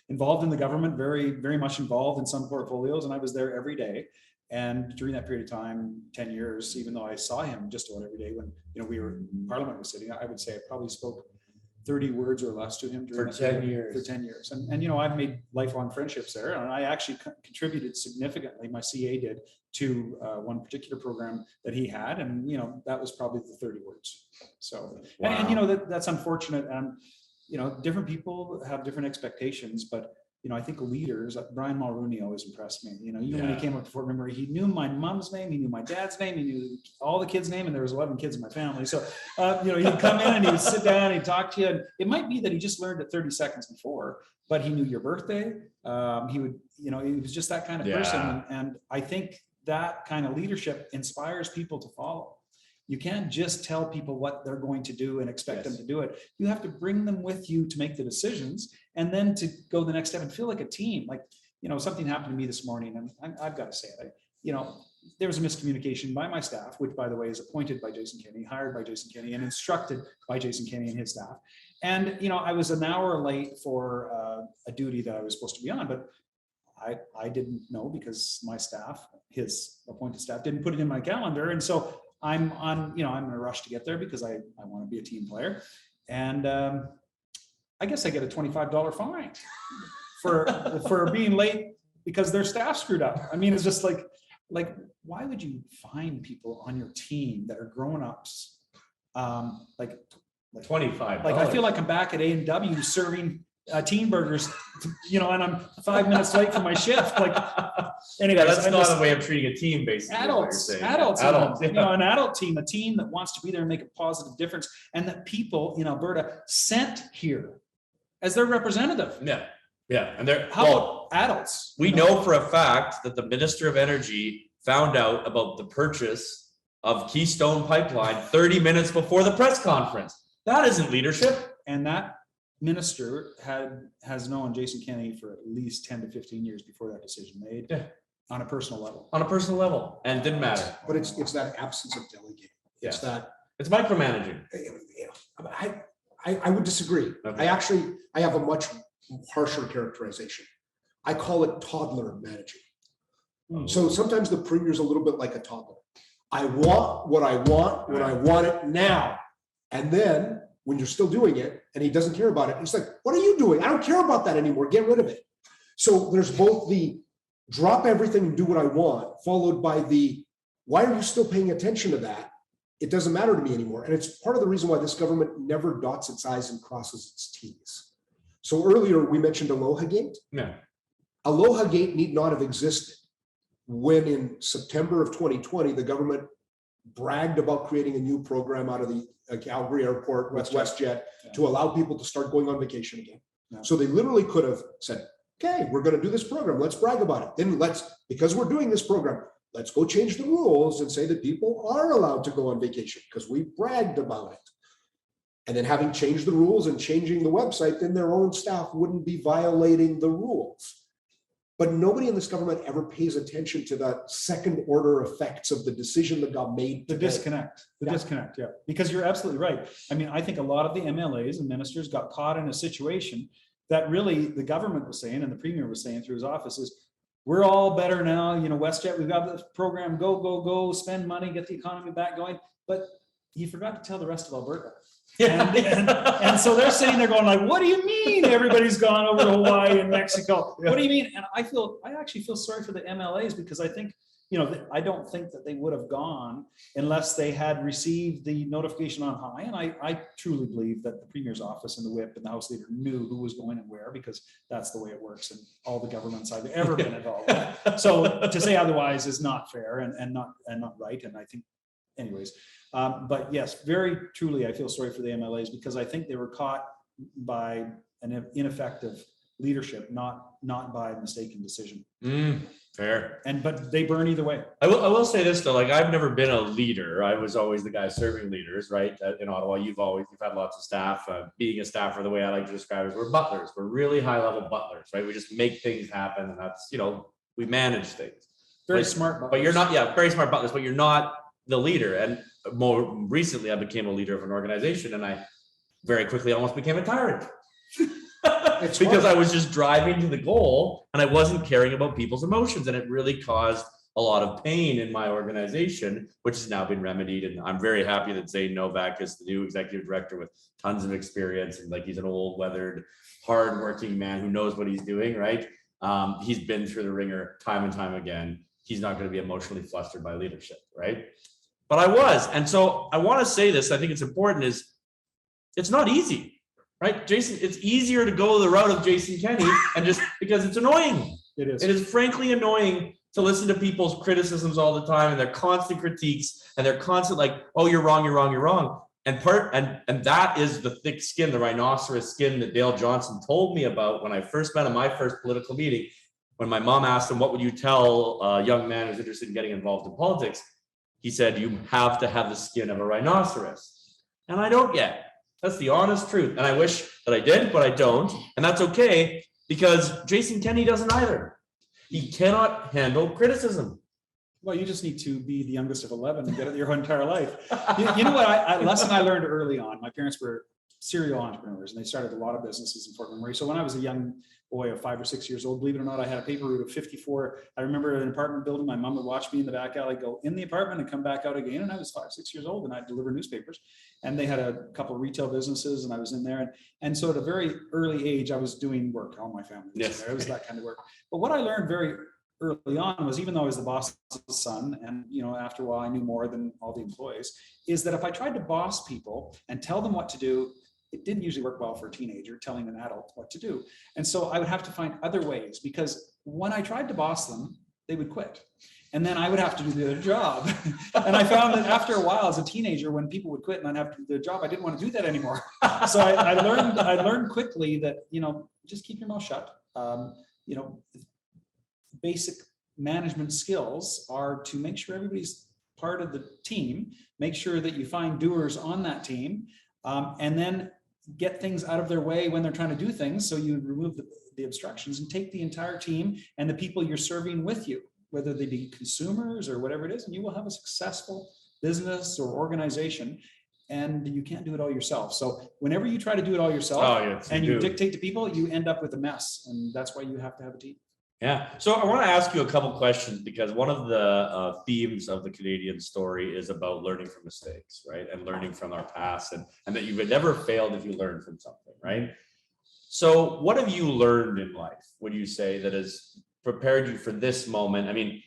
involved in the government, very, very much involved in some portfolios, and I was there every day. And during that period of time, 10 years, even though I saw him just about every day when, Parliament was sitting, I would say I probably spoke 30 words or less to him during for 10 years. For 10 years. And I've made lifelong friendships there. And I actually contributed significantly, my CA did, to one particular program that he had. And, that was probably the 30 words. So, wow. and that's unfortunate. And, different people have different expectations, but I think leaders, Brian Mulrooney always impressed me. Even when he came up to Fort McMurray, he knew my mom's name, he knew my dad's name, he knew all the kids' name, and there was 11 kids in my family. So, he'd come in and he would sit down, he'd talk to you. And it might be that he just learned it 30 seconds before, but he knew your birthday. He would, he was just that kind of person. And I think that kind of leadership inspires people to follow. You can't just tell people what they're going to do and expect them to do it. You have to bring them with you to make the decisions and then to go the next step and feel like a team. Like, something happened to me this morning, and I've got to say it. There was a miscommunication by my staff, which, by the way, is appointed by Jason Kenney, hired by Jason Kenney, and instructed by Jason Kenney and his staff. And, I was an hour late for a duty that I was supposed to be on, but I didn't know because my staff, his appointed staff, didn't put it in my calendar. And so I'm in a rush to get there because I want to be a team player. And I guess I get a $25 fine for being late because their staff screwed up. I mean, it's just like, why would you find people on your team that are grown-ups? Like 25. Like I feel like I'm back at A&W serving teen burgers, and I'm 5 minutes late for my shift. Like, anyway, that's not a way of treating a team, basically. Adults, an adult team, a team that wants to be there and make a positive difference, and that people in Alberta sent here as their representative. Yeah, and they're adults. We know for a fact that the Minister of Energy found out about the purchase of Keystone Pipeline 30 minutes before the press conference. That isn't leadership. And that minister has known Jason Kenney for at least 10 to 15 years before that decision made. Yeah. On a personal level. And it didn't matter. But it's that absence of delegating. It's it's micromanaging. I would disagree. Okay. I have a much harsher characterization. I call it toddler managing. So sometimes the premier's a little bit like a toddler. I want what I want when I want it now. And then when you're still doing it and he doesn't care about it, he's like, what are you doing? I don't care about that anymore. Get rid of it. So there's both the drop everything and do what I want, followed by the, why are you still paying attention to that? It doesn't matter to me anymore. And it's part of the reason why this government never dots its I's and crosses its T's. So earlier we mentioned Aloha Gate. Yeah. Aloha Gate need not have existed when in September of 2020, the government bragged about creating a new program out of the Calgary airport with WestJet to allow people to start going on vacation again. Yeah. So they literally could have said, okay, we're going to do this program. Let's brag about it. Then because we're doing this program, let's go change the rules and say that people are allowed to go on vacation because we bragged about it. And then having changed the rules and changing the website, then their own staff wouldn't be violating the rules. But nobody in this government ever pays attention to the second order effects of the decision that got made. The disconnect, yeah. Because you're absolutely right. I mean, I think a lot of the MLAs and ministers got caught in a situation that really the government was saying and the premier was saying through his office is, we're all better now, WestJet, we've got this program, go, spend money, get the economy back going. But he forgot to tell the rest of Alberta. And so they're sitting there going like, what do you mean everybody's gone over to Hawaii and Mexico? What do you mean? And I actually feel sorry for the MLAs because I think, I don't think that they would have gone unless they had received the notification on high. And I truly believe that the premier's office and the whip and the House leader knew who was going and where, because that's the way it works in all the governments I've ever been involved with. So to say otherwise is not fair and not right. And I think, anyways, but yes, very truly, I feel sorry for the MLAs because I think they were caught by an ineffective leadership, not by a mistaken decision. Fair. But they burn either way. I will say this though, like I've never been a leader. I was always the guy serving leaders, right? In Ottawa, you've had lots of staff. Being a staffer, the way I like to describe it is we're butlers. We're really high level butlers, right? We just make things happen, and that's we manage things. Very smart butlers. But you're not, very smart butlers, but you're not the leader. And more recently, I became a leader of an organization, and I very quickly almost became a tyrant. Because I was just driving to the goal and I wasn't caring about people's emotions, and it really caused a lot of pain in my organization, which has now been remedied. And I'm very happy that Zane Novak is the new executive director with tons of experience, and he's an old, weathered, hardworking man who knows what he's doing, right? He's been through the ringer time and time again. He's not going to be emotionally flustered by leadership, right? But I was. And so I want to say this, I think it's important, is it's not easy. Right, Jason, it's easier to go the route of Jason Kenney and just because it's annoying. It is. It is frankly annoying to listen to people's criticisms all the time and their constant critiques and their constant oh, you're wrong. And that is the thick skin, the rhinoceros skin that Dale Johnson told me about when I first met him, my first political meeting, when my mom asked him, what would you tell a young man who's interested in getting involved in politics? He said, you have to have the skin of a rhinoceros. And I don't yet. That's the honest truth. And I wish that I did, but I don't. And that's okay, because Jason Kenney doesn't either. He cannot handle criticism. Well, you just need to be the youngest of 11 and get it your entire life. You know what? A lesson I learned early on. My parents were serial entrepreneurs, and they started a lot of businesses in Fort McMurray. So when I was a young boy of 5 or 6 years old, believe it or not, I had a paper route of 54. I remember an apartment building. My mom would watch me in the back alley go in the apartment and come back out again. And I was 5 or 6 years old, and I'd deliver newspapers. And they had a couple of retail businesses, and I was in there. And so at a very early age, I was doing work. All my family was there. It was that kind of work. But what I learned very early on was, even though I was the boss's son, and after a while I knew more than all the employees, is that if I tried to boss people and tell them what to do, it didn't usually work well for a teenager telling an adult what to do. And so I would have to find other ways, because when I tried to boss them, they would quit. And then I would have to do their job. And I found that after a while, as a teenager, when people would quit and I'd have to do their job, I didn't want to do that anymore. So I learned quickly that, just keep your mouth shut. Basic management skills are to make sure everybody's part of the team, make sure that you find doers on that team, and then get things out of their way when they're trying to do things. So you remove the obstructions and take the entire team and the people you're serving with you, whether they be consumers or whatever it is, and you will have a successful business or organization. And you can't do it all yourself. So whenever you try to do it all yourself and you dictate to people, you end up with a mess. And that's why you have to have a team. Yeah. So I want to ask you a couple questions, because one of the themes of the Canadian story is about learning from mistakes, right? And learning from our past, and that you would never failed if you learned from something, right? So what have you learned in life, would you say, that has prepared you for this moment? I mean,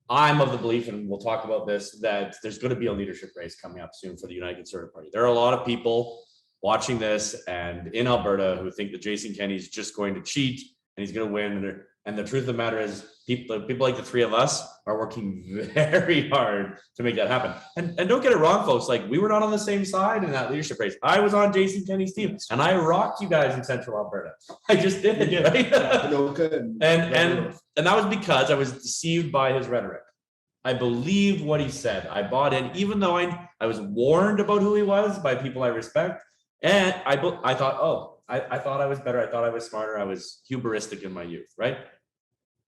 I'm of the belief, and we'll talk about this, that there's going to be a leadership race coming up soon for the United Conservative Party. There are a lot of people watching this and in Alberta who think that Jason Kenney's just going to cheat and he's going to win. And the truth of the matter is, people like the three of us are working very hard to make that happen. And don't get it wrong, folks. Like, we were not on the same side in that leadership race. I was on Jason Kenney's team, and I rocked you guys in Central Alberta. I just did, right? and that was because I was deceived by his rhetoric. I believed what he said. I bought in, even though I was warned about who he was by people I respect. And I thought, I thought I was better. I thought I was smarter. I was hubristic in my youth, right?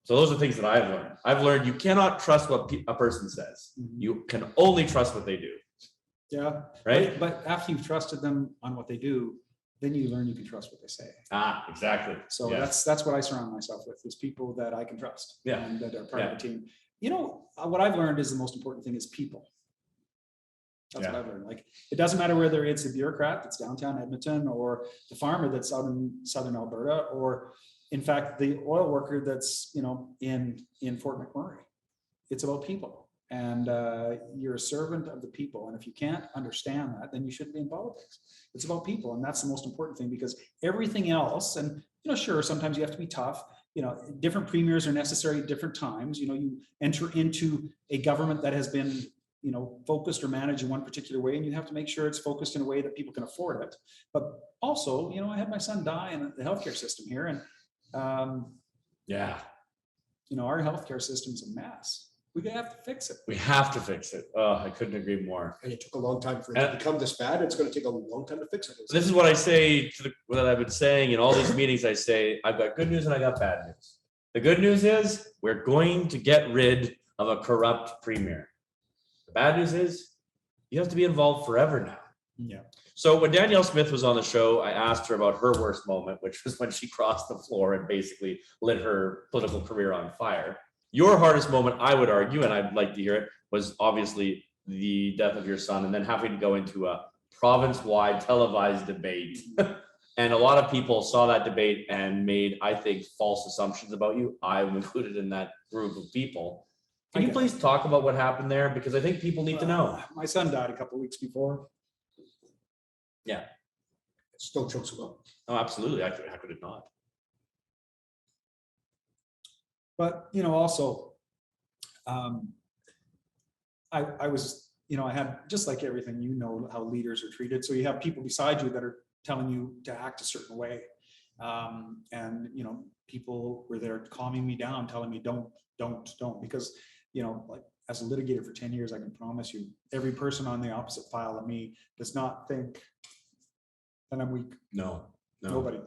So those are things that I've learned. I've learned you cannot trust what a person says. You can only trust what they do. Yeah. Right. But after you've trusted them on what they do, then you learn you can trust what they say. Exactly. So that's what I surround myself with, is people that I can trust. Yeah. And that are part of the team. What I've learned is the most important thing is people. That's what I've learned. Like, it doesn't matter whether it's a bureaucrat that's downtown Edmonton, or the farmer that's out in southern Alberta, or in fact the oil worker that's in Fort McMurray. It's about people, and you're a servant of the people. And if you can't understand that, then you shouldn't be in politics. It's about people, and that's the most important thing, because everything else, and sure, sometimes you have to be tough. Different premiers are necessary at different times. You enter into a government that has been focused or managed in one particular way, and you have to make sure it's focused in a way that people can afford it. But also, I had my son die in the healthcare system here, and our healthcare system is a mess. We have to fix it. We have to fix it. Oh, I couldn't agree more. And it took a long time for it to become this bad. It's going to take a long time to fix it. This is what I say what I've been saying in all these meetings. I say, I've got good news and I got bad news. The good news is we're going to get rid of a corrupt premier. The bad news is you have to be involved forever now. Yeah. So when Danielle Smith was on the show, I asked her about her worst moment, which was when she crossed the floor and basically lit her political career on fire. Your hardest moment, I would argue, and I'd like to hear it, was obviously the death of your son, and then having to go into a province-wide televised debate. And a lot of people saw that debate and made, I think, false assumptions about you. I'm included in that group of people. Can you please talk about what happened there? Because I think people need to know. My son died a couple of weeks before. Yeah. It still chokes him up. Oh, absolutely. How could it not? But, also, I was, I had, just like everything, how leaders are treated. So you have people beside you that are telling you to act a certain way. And, people were there calming me down, telling me, don't, because, like, as a litigator for 10 years, I can promise you, every person on the opposite file of me does not think that I'm weak. No. Nobody.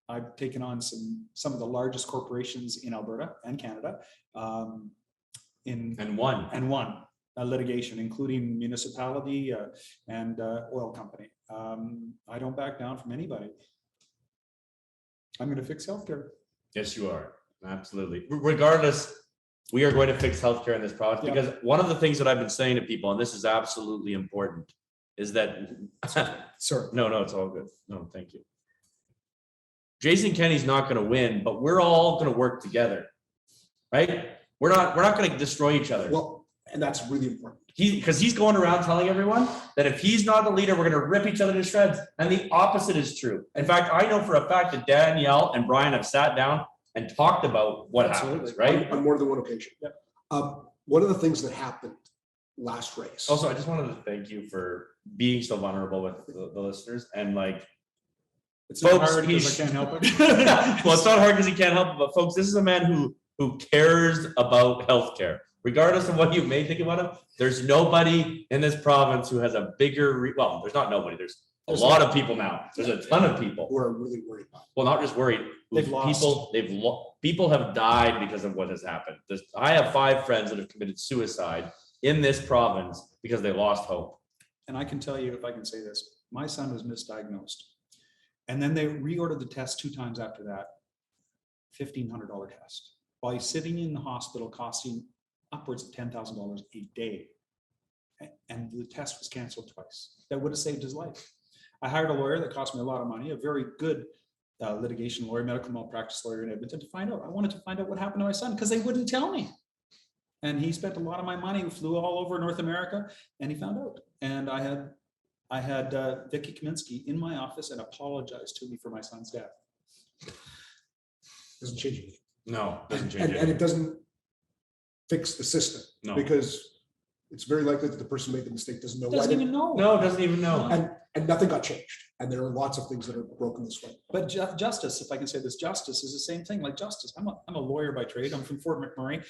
I've taken on some of the largest corporations in Alberta and Canada, and won litigation, including municipality and oil company. I don't back down from anybody. I'm going to fix healthcare. Yes, you are. Absolutely. Regardless, we are going to fix healthcare in this province because one of the things that I've been saying to people, and this is absolutely important, is that Sorry. No, it's all good. No, thank you. Jason Kenney's not going to win, but we're all going to work together, right? We're not going to destroy each other. Well, and that's really important. Because he's going around telling everyone that if he's not the leader, we're going to rip each other to shreds. And the opposite is true. In fact, I know for a fact that Danielle and Brian have sat down and talked about what happens, right? On more than one occasion. Yep. One of the things that happened last race. Also, I just wanted to thank you for being so vulnerable with the listeners and like. It's Folks, not hard because I can't help it. Well, it's not hard because he can't help it, but folks, this is a man who cares about healthcare. Regardless of what you may think about him, there's nobody in this province who has a bigger, well, there's not nobody, there's a lot of people now. There's a ton of people. Who are really worried about it. Well, not just worried. They've lost. People have died because of what has happened. I have 5 friends that have committed suicide in this province because they lost hope. And I can tell you, if I can say this, my son was misdiagnosed. And then they reordered the test 2 times after that, $1,500 test, while he's sitting in the hospital costing upwards of $10,000 a day. And the test was canceled twice. That would have saved his life. I hired a lawyer that cost me a lot of money, a very good litigation lawyer, medical malpractice lawyer in Edmonton to find out. I wanted to find out what happened to my son because they wouldn't tell me. And he spent a lot of my money, flew all over North America, and he found out. And I had Vicky Kaminsky in my office and apologized to me for my son's death. Doesn't change anything. No, doesn't change And it doesn't fix the system. No. Because it's very likely that the person who made the mistake doesn't know. Doesn't even know. No, doesn't even know. And nothing got changed. And there are lots of things that are broken this way. But justice, if I can say this, justice is the same thing. Like justice, I'm a lawyer by trade. I'm from Fort McMurray.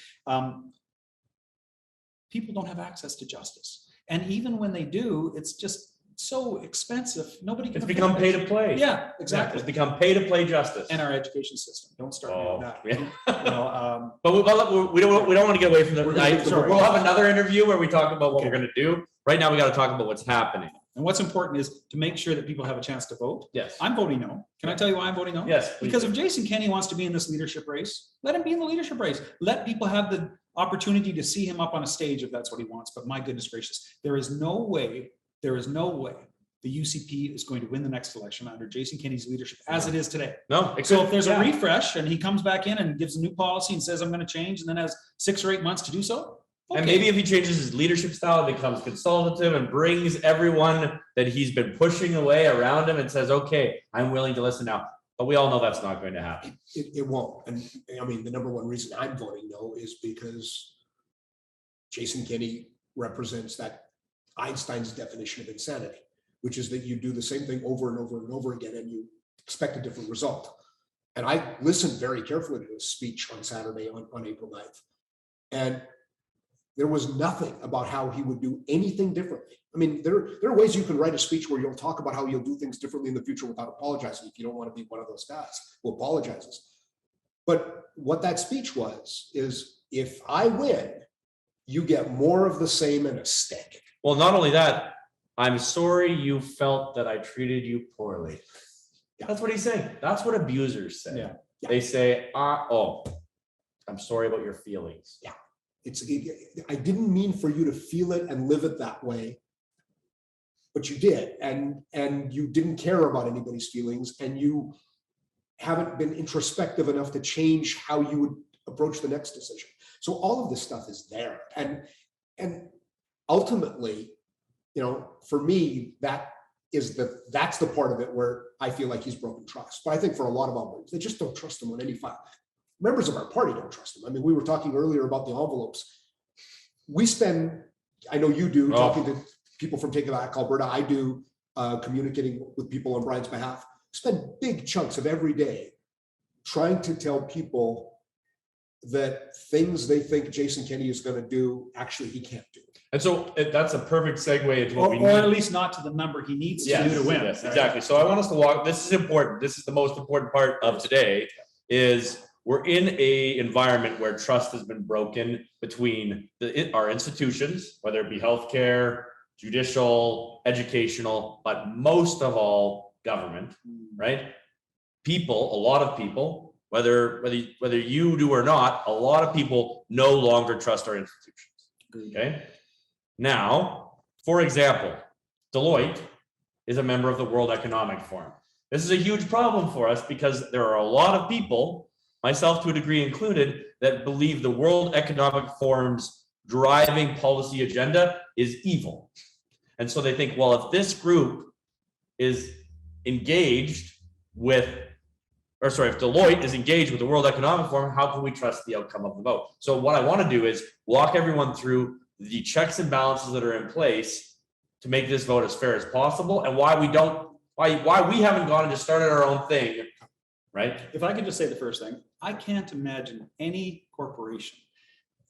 People don't have access to justice, and even when they do, it's just so expensive. Nobody can. It's become pay to play. Yeah, exactly. It's become pay to play justice. And our education system. Don't start me on that. Yeah. But we don't want to get away from that. We'll have another interview where we talk about what we're going to do. Right now, we got to talk about what's happening. And what's important is to make sure that people have a chance to vote. Yes. I'm voting no. Can I tell you why I'm voting no? Yes. Because if Jason Kenney wants to be in this leadership race, let him be in the leadership race. Let people have the opportunity to see him up on a stage if that's what he wants. But my goodness gracious, there is no way the UCP is going to win the next election under Jason Kenney's leadership as it is today. No. So if there's a refresh and he comes back in and gives a new policy and says, I'm going to change, and then has 6 or 8 months to do so. Okay. And maybe if he changes his leadership style, becomes consultative and brings everyone that he's been pushing away around him and says, okay, I'm willing to listen now. But we all know that's not going to happen. It won't. And I mean, the number one reason I'm voting no is because Jason Kenney represents that Einstein's definition of insanity, which is that you do the same thing over and over and over again and you expect a different result. And I listened very carefully to his speech on Saturday on April 9th. And there was nothing about how he would do anything differently. I mean, there are ways you can write a speech where you'll talk about how you'll do things differently in the future without apologizing if you don't want to be one of those guys who apologizes. But what that speech was is, if I win, you get more of the same and a stick. Well, not only that, I'm sorry you felt that I treated you poorly. Yeah. That's what he's saying. That's what abusers say. Yeah. They say, I'm sorry about your feelings. Yeah. I didn't mean for you to feel it and live it that way, but you did, and you didn't care about anybody's feelings, and you haven't been introspective enough to change how you would approach the next decision. So all of this stuff is there, and ultimately, for me, that's the part of it where I feel like he's broken trust. But I think for a lot of Albertans, they just don't trust him on any file. Members of our party don't trust him. I mean, we were talking earlier about the envelopes. We spend, I know you do, talking to people from Take It Back Alberta. I do, communicating with people on Brian's behalf. Spend big chunks of every day trying to tell people that things they think Jason Kenney is going to do, actually he can't do. And so that's a perfect segue into what we need. Or at least not to the number he needs to do to win. Yes, exactly. So I want us to walk, this is important. This is the most important part of today, is we're in a environment where trust has been broken between our institutions, whether it be healthcare, judicial, educational, but most of all government, right? People, a lot of people, whether you do or not, a lot of people no longer trust our institutions. Okay. Now, for example, Deloitte is a member of the World Economic Forum. This is a huge problem for us because there are a lot of people, myself to a degree included, that believe the World Economic Forum's driving policy agenda is evil. And so they think, well, if this group is engaged with, or sorry, if Deloitte is engaged with the World Economic Forum, how can we trust the outcome of the vote? So what I want to do is walk everyone through the checks and balances that are in place to make this vote as fair as possible, and why we haven't gone and just started our own thing, right? If I could just say the first thing, I can't imagine any corporation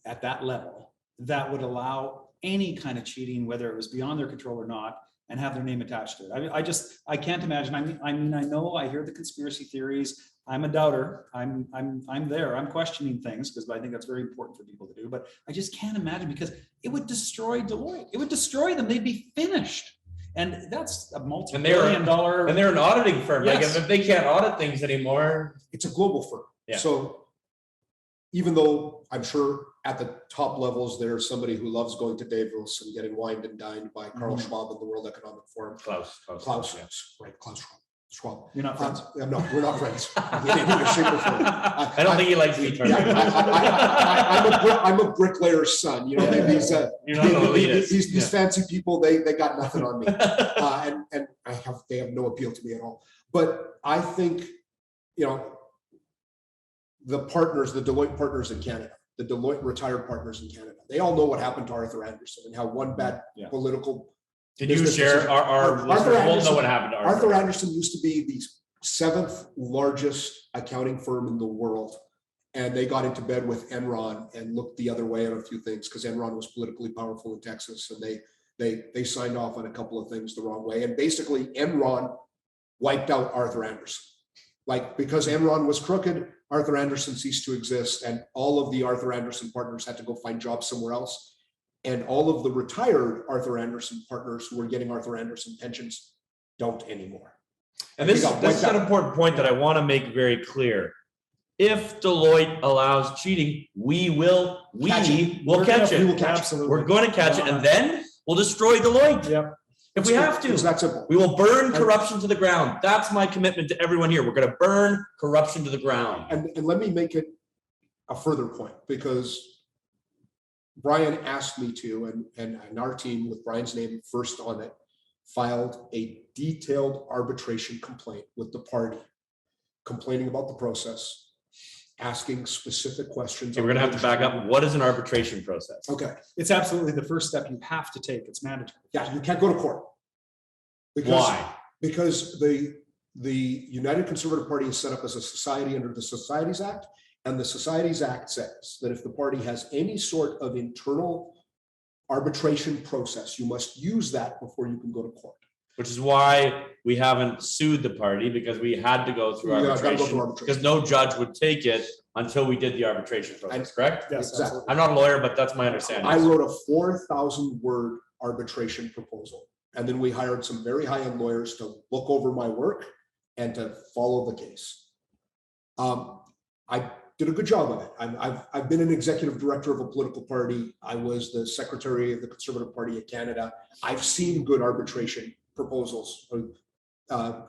at that level that would allow any kind of cheating, whether it was beyond their control or not, and have their name attached to it. I can't imagine. I hear the conspiracy theories. I'm a doubter. I'm there. I'm questioning things because I think that's very important for people to do. But I just can't imagine, because it would destroy Deloitte. It would destroy them. They'd be finished. And that's a multi-billion-dollar. And they're an auditing firm. Yes. Like if they can't audit things anymore, It's a global firm. Yeah. So even though I'm sure at the top levels, there's somebody who loves going to Davos and getting wined and dined by Carl Schwab and the World Economic Forum. Klaus, Klaus, yeah. Right, Klaus Schwab. You're not friends. No, we're not friends. In any shape or form. I don't think he likes Vitor. I'm a bricklayer's son. You know, these You're not an elitist. these fancy people, they got nothing on me, and they have no appeal to me at all. But I think, you know, the Deloitte partners in Canada, the Deloitte retired partners in Canada, they all know what happened to Arthur Andersen and how one bad political. Can you share our listeners won't know what happened to Arthur Andersen used to be the 7th largest accounting firm in the world. And they got into bed with Enron and looked the other way on a few things because Enron was politically powerful in Texas. And they signed off on a couple of things the wrong way. And basically Enron wiped out Arthur Andersen. Like, because Enron was crooked, Arthur Andersen ceased to exist, and all of the Arthur Andersen partners had to go find jobs somewhere else. And all of the retired Arthur Andersen partners who were getting Arthur Andersen pensions don't anymore. And this is an important point that I want to make very clear. If Deloitte allows cheating, we will catch it. Absolutely. We're going to catch it, and then we'll destroy Deloitte. Yep. If we have to. It's that simple. We will burn corruption to the ground. That's my commitment to everyone here. We're going to burn corruption to the ground. And let me make it a further point, because Brian asked me to, and our team with Brian's name first on it, filed a detailed arbitration complaint with the party, complaining about the process, asking specific questions. So we're going to have to back up. What is an arbitration process? Okay. It's absolutely the first step you have to take. It's mandatory. Yeah, you can't go to court. Why? Because the United Conservative Party is set up as a society under the Societies Act, and the Societies Act says that if the party has any sort of internal arbitration process, you must use that before you can go to court. Which is why we haven't sued the party, because we had to go through arbitration, because no judge would take it until we did the arbitration process, correct? Yes, Exactly. I'm not a lawyer, but that's my understanding. I wrote a 4,000-word arbitration proposal, and then we hired some very high-end lawyers to look over my work and to follow the case. I did a good job of it. I've been an executive director of a political party. I was the secretary of the Conservative Party of Canada. I've seen good arbitration proposals,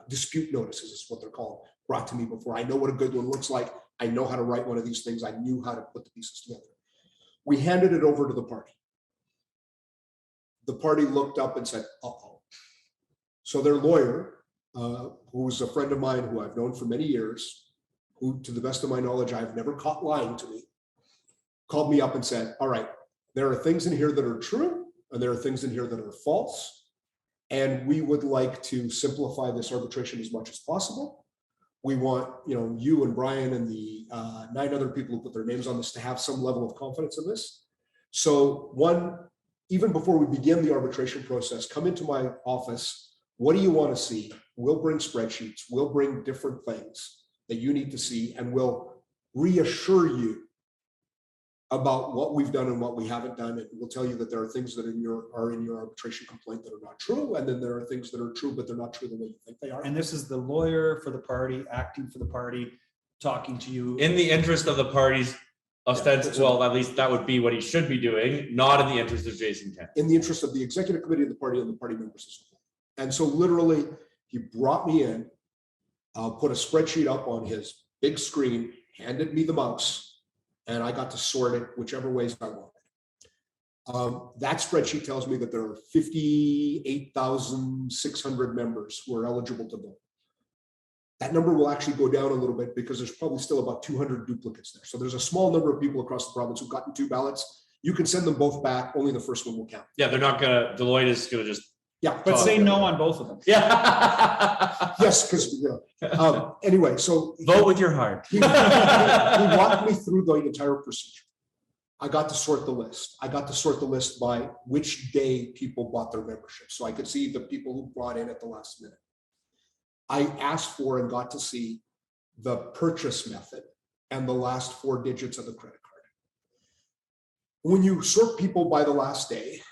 dispute notices is what they're called, brought to me before. I know what a good one looks like. I know how to write one of these things. I knew how to put the pieces together. We handed it over to the party. The party looked up and said, uh-oh. So their lawyer, who was a friend of mine who I've known for many years, who, to the best of my knowledge, I've never caught lying to me, called me up and said, all right, there are things in here that are true, and there are things in here that are false. And we would like to simplify this arbitration as much as possible. We want, you and Brian and the 9 other people who put their names on this to have some level of confidence in this. So even before we begin the arbitration process, come into my office. What do you want to see? We'll bring spreadsheets. We'll bring different things that you need to see, and we'll reassure you about what we've done and what we haven't done. It will tell you that there are things that are in your arbitration complaint that are not true. And then there are things that are true, but they're not true the way you think they are. And this is the lawyer for the party, acting for the party, talking to you. In the interest of the parties, well, at least that would be what he should be doing, not in the interest of Jason Kent. In the interest of the executive committee of the party and the party members as well. And so literally, he brought me in, put a spreadsheet up on his big screen, handed me the mouse, and I got to sort it whichever ways I wanted. That spreadsheet tells me that there are 58,600 members who are eligible to vote. That number will actually go down a little bit because there's probably still about 200 duplicates there. So there's a small number of people across the province who've gotten 2 ballots. You can send them both back. Only the first one will count. Yeah, they're not gonna, Deloitte is gonna just. Yeah. But say no on both of them. Yeah. Yes, because anyway, so vote with your heart. he walked me through the entire procedure. I got to sort the list. I got to sort the list by which day people bought their membership. So I could see the people who brought in at the last minute. I asked for and got to see the purchase method and the last 4 digits of the credit card. When you sort people by the last day,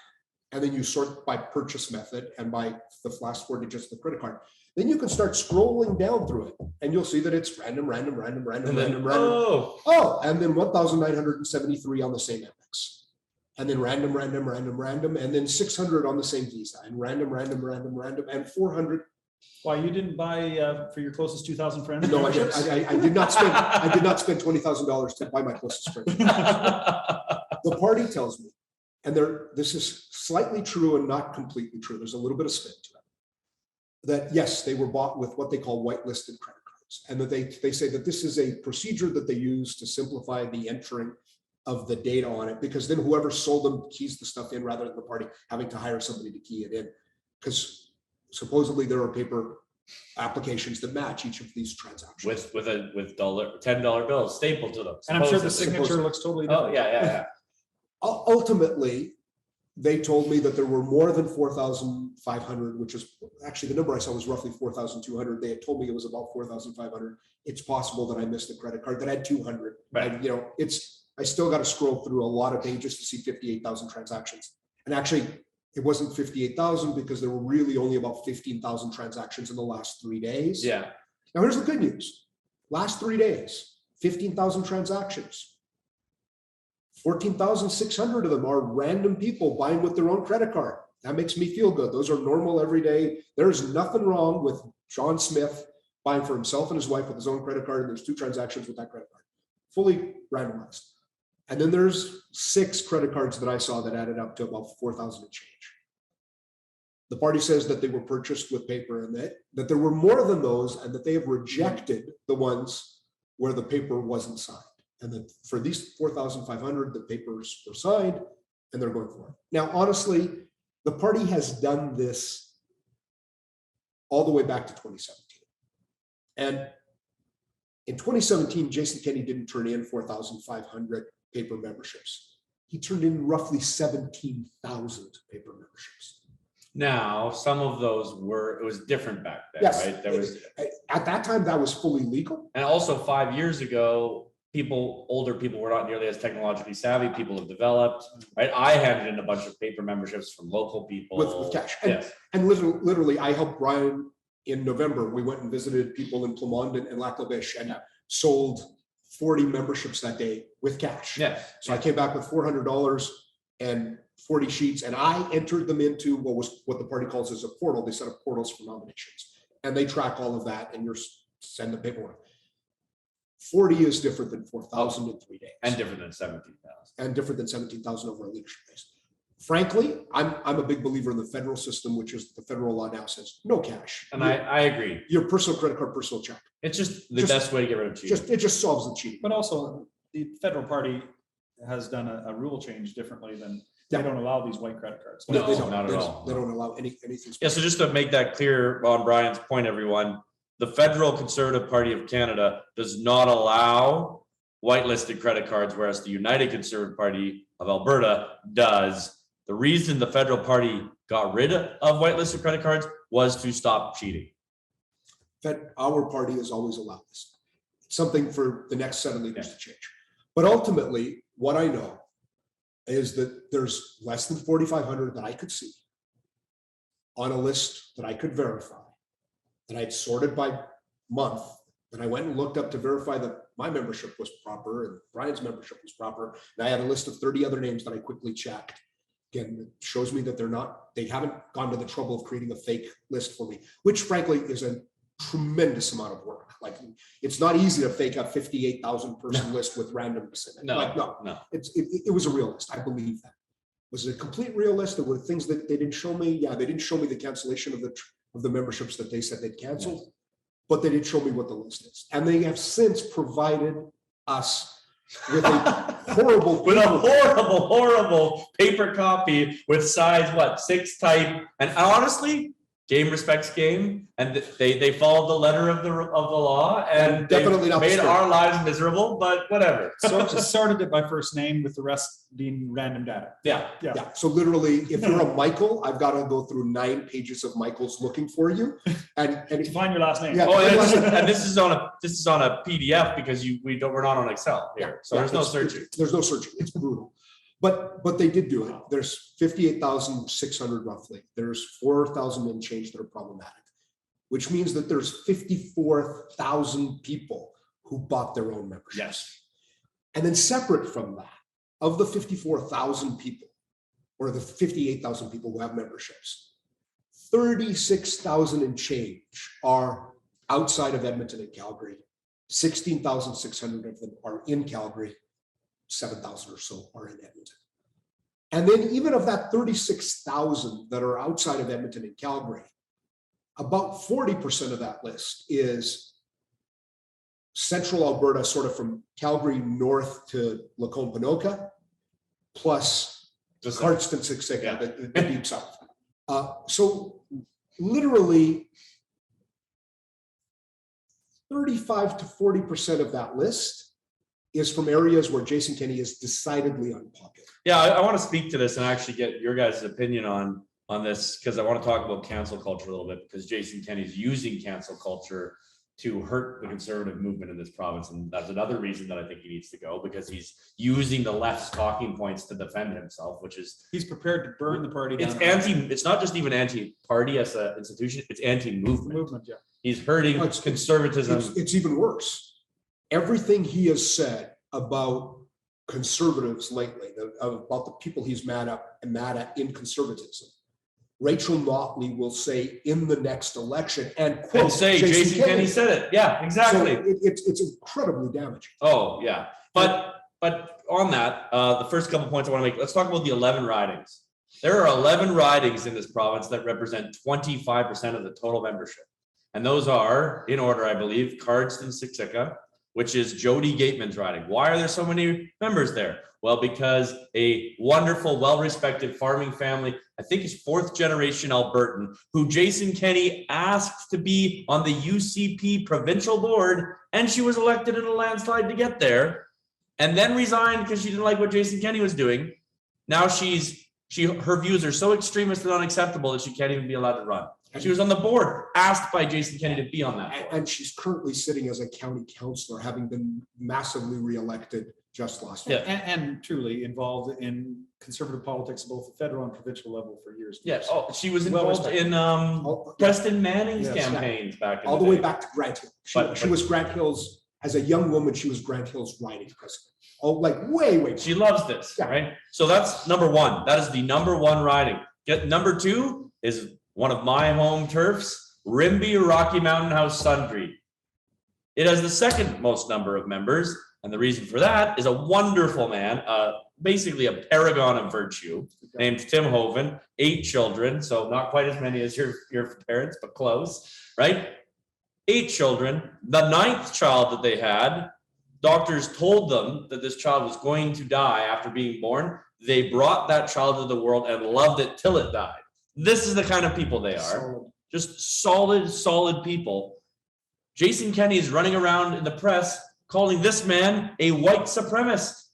and then you sort by purchase method and by the last 4 digits of the credit card, then you can start scrolling down through it and you'll see that it's random. And then 1,973 on the same Amex. And then random, and then 600 on the same Visa, and random, and 400. Why, you didn't buy for your closest 2,000 friends? No, I did not spend $20,000 to buy my closest friend. The party tells me, and this is slightly true and not completely true. There's a little bit of spin to it. That yes, they were bought with what they call whitelisted credit cards, and that they say that this is a procedure that they use to simplify the entering of the data on it, because then whoever sold them keys the stuff in rather than the party having to hire somebody to key it in, because supposedly there are paper applications that match each of these transactions with $10 bills stapled to them. And I'm sure the signature looks totally different. Oh yeah. Ultimately, they told me that there were more than 4,500, which is actually the number I saw was roughly 4,200. They had told me it was about 4,500. It's possible that I missed the credit card that had 200. Right. I still got to scroll through a lot of pages to see 58,000 transactions. And actually, it wasn't 58,000 because there were really only about 15,000 transactions in the last 3 days. Yeah. Now here's the good news. Last 3 days, 15,000 transactions. 14,600 of them are random people buying with their own credit card. That makes me feel good. Those are normal everyday. There's nothing wrong with John Smith buying for himself and his wife with his own credit card. And there's 2 transactions with that credit card, fully randomized. And then there's 6 credit cards that I saw that added up to about 4,000 and change. The party says that they were purchased with paper and that there were more than those, and that they have rejected the ones where the paper wasn't signed. And that for these 4,500, the papers were signed and they're going for it. Now, honestly, the party has done this all the way back to 2017. And in 2017, Jason Kenney didn't turn in 4,500 paper memberships. He turned in roughly 17,000 paper memberships. Now, some of those it was different back then, Yes, right? There was, at that time, that was fully legal. and also 5 years ago, older people were not nearly as technologically savvy. People have developed, right? I handed in a bunch of paper memberships from local people. With cash. Yes. And literally, I helped Brian in November. We went and visited people in Plamond and Lac La Biche and sold 40 memberships that day with cash. Yes. So I came back with $400 and 40 sheets, and I entered them into what the party calls as a portal. They set up portals for nominations, and they track all of that, and send the paperwork. 40 is different than 4,000 in 3 days. And different than 17,000. And different than 17,000 over a leadership base. Frankly, I'm a big believer in the federal system, which is the federal law now says no cash. And I agree. Your personal credit card, personal check. It's just the best way to get rid of cheating. It just solves the cheating. But also, the federal party has done a rule change differently than they don't allow these white credit cards. No, they don't, not at all. They don't allow anything. Yeah, so just to make that clear on Brian's point, everyone, the Federal Conservative Party of Canada does not allow whitelisted credit cards, whereas the United Conservative Party of Alberta does. The reason the federal party got rid of whitelisted credit cards was to stop cheating. Our party has always allowed this. It's something for the next set of leaders to change. But ultimately, what I know is that there's less than 4,500 that I could see on a list that I could verify, that I'd sorted by month, that I went and looked up to verify that my membership was proper and Brian's membership was proper. And I had a list of 30 other names that I quickly checked. Again, it shows me that they haven't gone to the trouble of creating a fake list for me, which frankly is a tremendous amount of work. Like, it's not easy to fake a 58,000 person list with randomness in it. No. It was a real list. I believe that. Was it a complete real list? There were things that they didn't show me. Yeah, they didn't show me the cancellation of the memberships that they said they'd canceled, but they did show me what the list is. And they have since provided us with a horrible paper copy with size 6 type. And honestly, game respects game, and they followed the letter of the law, and definitely not made our lives miserable. But whatever. So just sorted it by first name, with the rest being random data. Yeah. So literally, if you're a Michael, I've got to go through 9 pages of Michaels looking for you, and to find your last name. Yeah. And this is on a PDF because we're not on Excel here, so there's no searching. There's no searching. It's brutal. But they did do it. There's 58,600 roughly. There's 4,000 and change that are problematic, which means that there's 54,000 people who bought their own membership. Yes. And then separate from that, of the 54,000 people, or the 58,000 people who have memberships, 36,000 and change are outside of Edmonton and Calgary. 16,600 of them are in Calgary. 7,000 or so are in Edmonton. And then even of that 36,000 that are outside of Edmonton and Calgary, about 40% of that list is central Alberta, sort of from Calgary north to Lacombe-Pinoka, plus Cardston, Siksika, the deep south. So literally 35 to 40% of that list is from areas where Jason Kenney is decidedly unpopular. Yeah, I want to speak to this and actually get your guys' opinion on this, because I want to talk about cancel culture a little bit, because Jason Kenney's using cancel culture to hurt the conservative movement in this province. And that's another reason that I think he needs to go, because he's using the left's talking points to defend himself, which is he's prepared to burn the party down. It's not just even anti-party as an institution, it's anti-movement. Yeah. He's hurting conservatism. It's even worse. Everything he has said about conservatives lately, about the people he's mad at in conservatism, Rachel Notley will say in the next election, and quote, say Jason Kenney said it. Yeah, exactly. So it's incredibly damaging. Oh yeah, but on that, the first couple points I want to make. Let's talk about the 11 ridings. There are 11 ridings in this province that represent 25% of the total membership, and those are, in order, I believe, Cardston, Siksika, which is Jody Gateman's riding. Why are there so many members there? Well, because a wonderful, well-respected farming family, I think is 4th generation Albertan, who Jason Kenney asked to be on the UCP provincial board, and she was elected in a landslide to get there, and then resigned because she didn't like what Jason Kenney was doing. Now her views are so extremist and unacceptable that she can't even be allowed to run. She was on the board, asked by Jason Kenney to be on that board. And she's currently sitting as a county councillor, having been massively reelected just last week. And truly involved in conservative politics, both the federal and provincial level for years. Yes. Oh, she was involved in Preston Manning's campaigns back in all the way back to Grant Hill. She was Grant Hill's, as a young woman, she was Grant Hill's riding president. Oh, like way. She loves this, right? So that's number one. That is the number one riding. Number 2 is one of my home turfs, Rimbey Rocky Mountain House Sundry. It has the second most number of members, and the reason for that is a wonderful man, basically a paragon of virtue, named Tim Hoven, 8 children, so not quite as many as your parents, but close, right? 8 children. The 9th child that they had, doctors told them that this child was going to die after being born. They brought that child to the world and loved it till it died. This is the kind of people they are. Just solid people. Jason Kenney is running around in the press calling this man a white supremacist.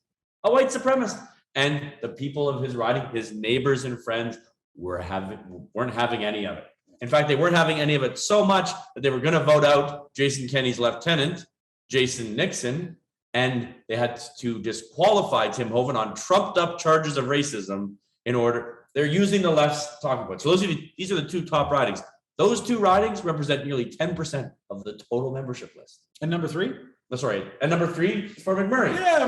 And the people of his riding, his neighbors and friends, weren't having any of it. In fact, they weren't having any of it so much that they were going to vote out Jason Kenney's lieutenant, Jason Nixon, and they had to disqualify Tim Hovan on trumped up charges of racism in order. They're using the left's talking point. So these are the two top ridings. Those two ridings represent nearly 10% of the total membership list. And number 3? That's right. And number 3, Fort McMurray. Yeah,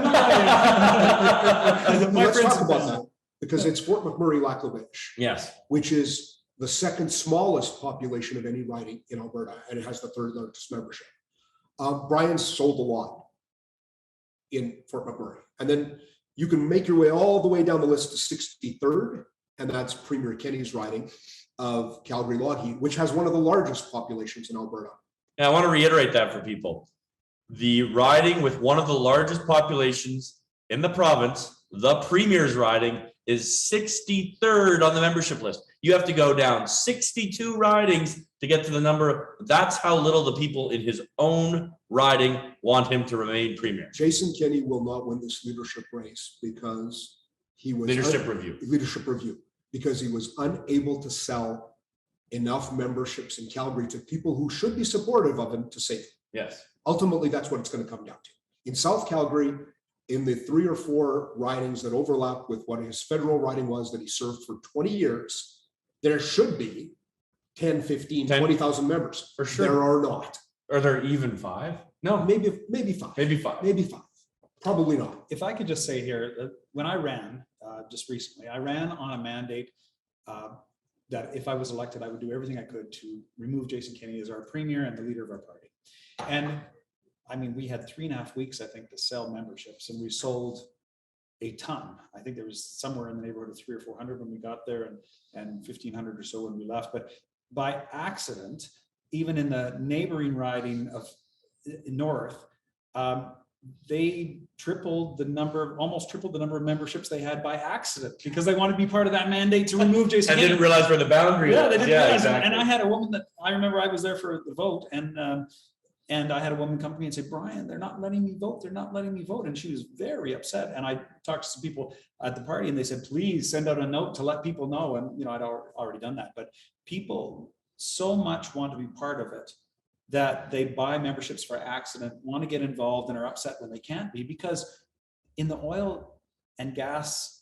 Let's talk about that, because it's Fort McMurray-Lac La Biche. Yes. Which is the second smallest population of any riding in Alberta, and it has the third largest membership. Brian's sold a lot in Fort McMurray. And then you can make your way all the way down the list to 63rd, and that's Premier Kenny's riding of Calgary-Lougheed, which has one of the largest populations in Alberta. And I want to reiterate that for people. The riding with one of the largest populations in the province, the Premier's riding, is 63rd on the membership list. You have to go down 62 ridings to get to the number. That's how little the people in his own riding want him to remain Premier. Jason Kenney will not win this leadership race because he was Leadership review, because he was unable to sell enough memberships in Calgary to people who should be supportive of him to save him. Yes. Ultimately, that's what it's going to come down to. In South Calgary, in the 3 or 4 ridings that overlap with what his federal riding was that he served for 20 years, there should be 10, 15, 20,000 members. For sure. There are not. Are there even 5? No. Maybe 5. Maybe 5. Maybe 5. Probably not. If I could just say here, when I ran just recently, I ran on a mandate that if I was elected, I would do everything I could to remove Jason Kenney as our Premier and the leader of our party. And I mean, we had 3.5 weeks, I think, to sell memberships, and we sold a ton. I think there was somewhere in the neighborhood of 300 or 400 when we got there, and 1,500 or so when we left. But by accident, even in the neighboring riding of North, they almost tripled the number of memberships they had by accident because they wanted to be part of that mandate to remove Jason Kenney. Didn't realize where the boundary was. Yeah, they didn't realize. Exactly. And I had a woman that I remember I was there for the vote, and I had a woman come to me and say, Brian, they're not letting me vote. They're not letting me vote. And she was very upset. And I talked to some people at the party and they said, please send out a note to let people know. And, you know, I'd already done that. But people so much want to be part of it that they buy memberships for accident, want to get involved, and are upset when they can't be, because in the oil and gas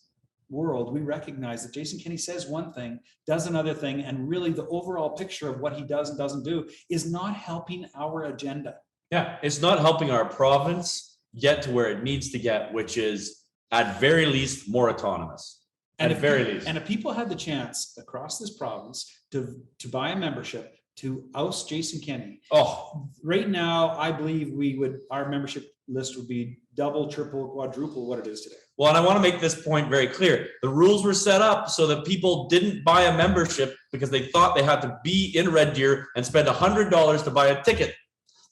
world, we recognize that Jason Kenney says one thing, does another thing, and really the overall picture of what he does and doesn't do is not helping our agenda. Yeah, it's not helping our province get to where it needs to get, which is at very least more autonomous. And if people had the chance across this province to buy a membership to oust Jason Kenney, right now I believe our membership list would be double, triple, quadruple what it is today. Well, and I want to make this point very clear. The rules were set up so that people didn't buy a membership because they thought they had to be in Red Deer and spend $100 to buy a ticket.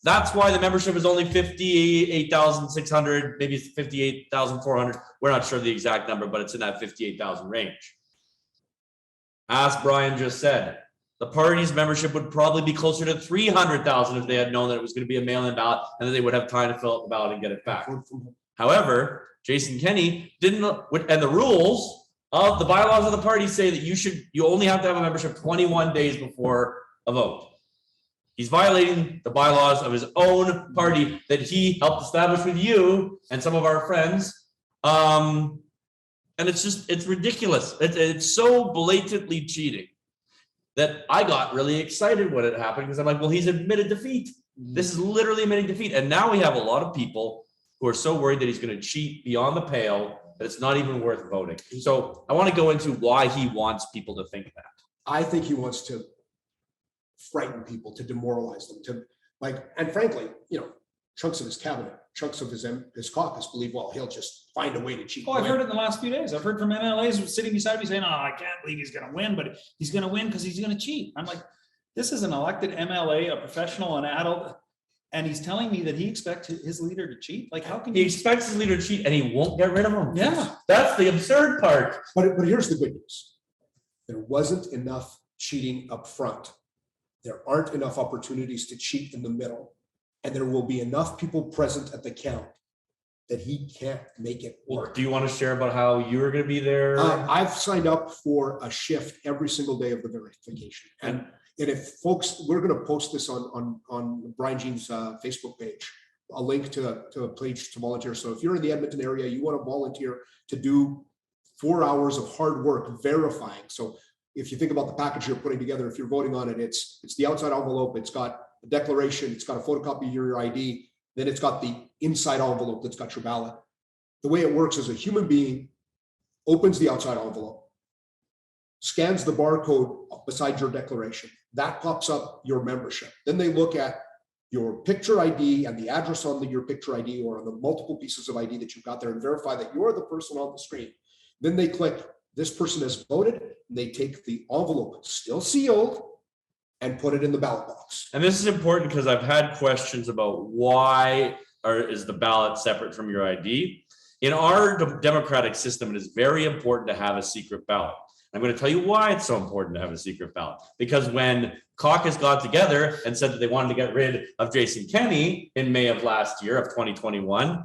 That's why the membership is only 58,600, maybe 58,400. We're not sure the exact number, but it's in that 58,000 range. As Brian just said, the party's membership would probably be closer to 300,000 if they had known that it was going to be a mail-in ballot and that they would have time to fill out the ballot and get it back. However, Jason Kenney didn't, and the rules of the bylaws of the party say that you only have to have a membership 21 days before a vote. He's violating the bylaws of his own party that he helped establish with you and some of our friends. And it's ridiculous. It's so blatantly cheating that I got really excited when it happened, because I'm like, well, he's admitted defeat. This is literally admitting defeat. And now we have a lot of people who are so worried that he's going to cheat beyond the pale that it's not even worth voting. So I want to go into why he wants people to think that. I think he wants to frighten people, to demoralize them, and frankly, chunks of his cabinet, chunks of his caucus believe, well, he'll just find a way to cheat. Oh, I've heard it in the last few days. I've heard from MLAs sitting beside me saying, oh, I can't believe he's going to win, but he's going to win because he's going to cheat. I'm like, this is an elected MLA, a professional, an adult, and he's telling me that he expects his leader to cheat. Like, how can he expects his leader to cheat and he won't get rid of him? Yeah. That's the absurd part. But here's the good news. There wasn't enough cheating up front. There aren't enough opportunities to cheat in the middle. And there will be enough people present at the count that he can't make it work. Well, do you want to share about how you're going to be there? I've signed up for a shift every single day of the verification. And if folks, we're going to post this on Brian Jean's Facebook page. a link to a page to volunteer. So if you're in the Edmonton area, you want to volunteer to do 4 hours of hard work verifying. So if you think about the package you're putting together, if you're voting on it, it's the outside envelope, it's got a declaration, it's got a photocopy of your ID, then it's got the inside envelope that's got your ballot. The way it works is a human being opens the outside envelope, scans the barcode beside your declaration. That pops up your membership. Then they look at your picture ID and the address on your picture ID or on the multiple pieces of ID that you've got there and verify that you're the person on the screen. Then they click, this person has voted, and they take the envelope, still sealed, and put it in the ballot box. And this is important because I've had questions about why is the ballot separate from your ID. In our democratic system, it is very important to have a secret ballot. I'm going to tell you why it's so important to have a secret ballot. Because when caucus got together and said that they wanted to get rid of Jason Kenney in May of last year of 2021,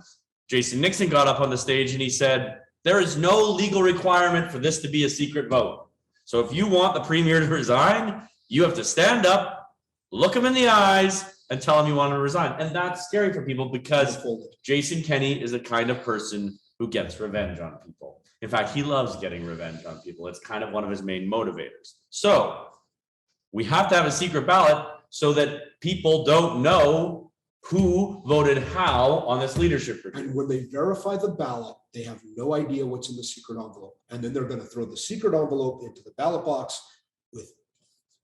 Jason Nixon got up on the stage and he said, there is no legal requirement for this to be a secret vote. So if you want the premier to resign, you have to stand up, look him in the eyes, and tell him you want him to resign. And that's scary for people because Jason Kenney is the kind of person who gets revenge on people. In fact, he loves getting revenge on people. It's kind of one of his main motivators. So we have to have a secret ballot so that people don't know who voted how on this leadership review. And when they verify the ballot, they have no idea what's in the secret envelope. And then they're going to throw the secret envelope into the ballot box with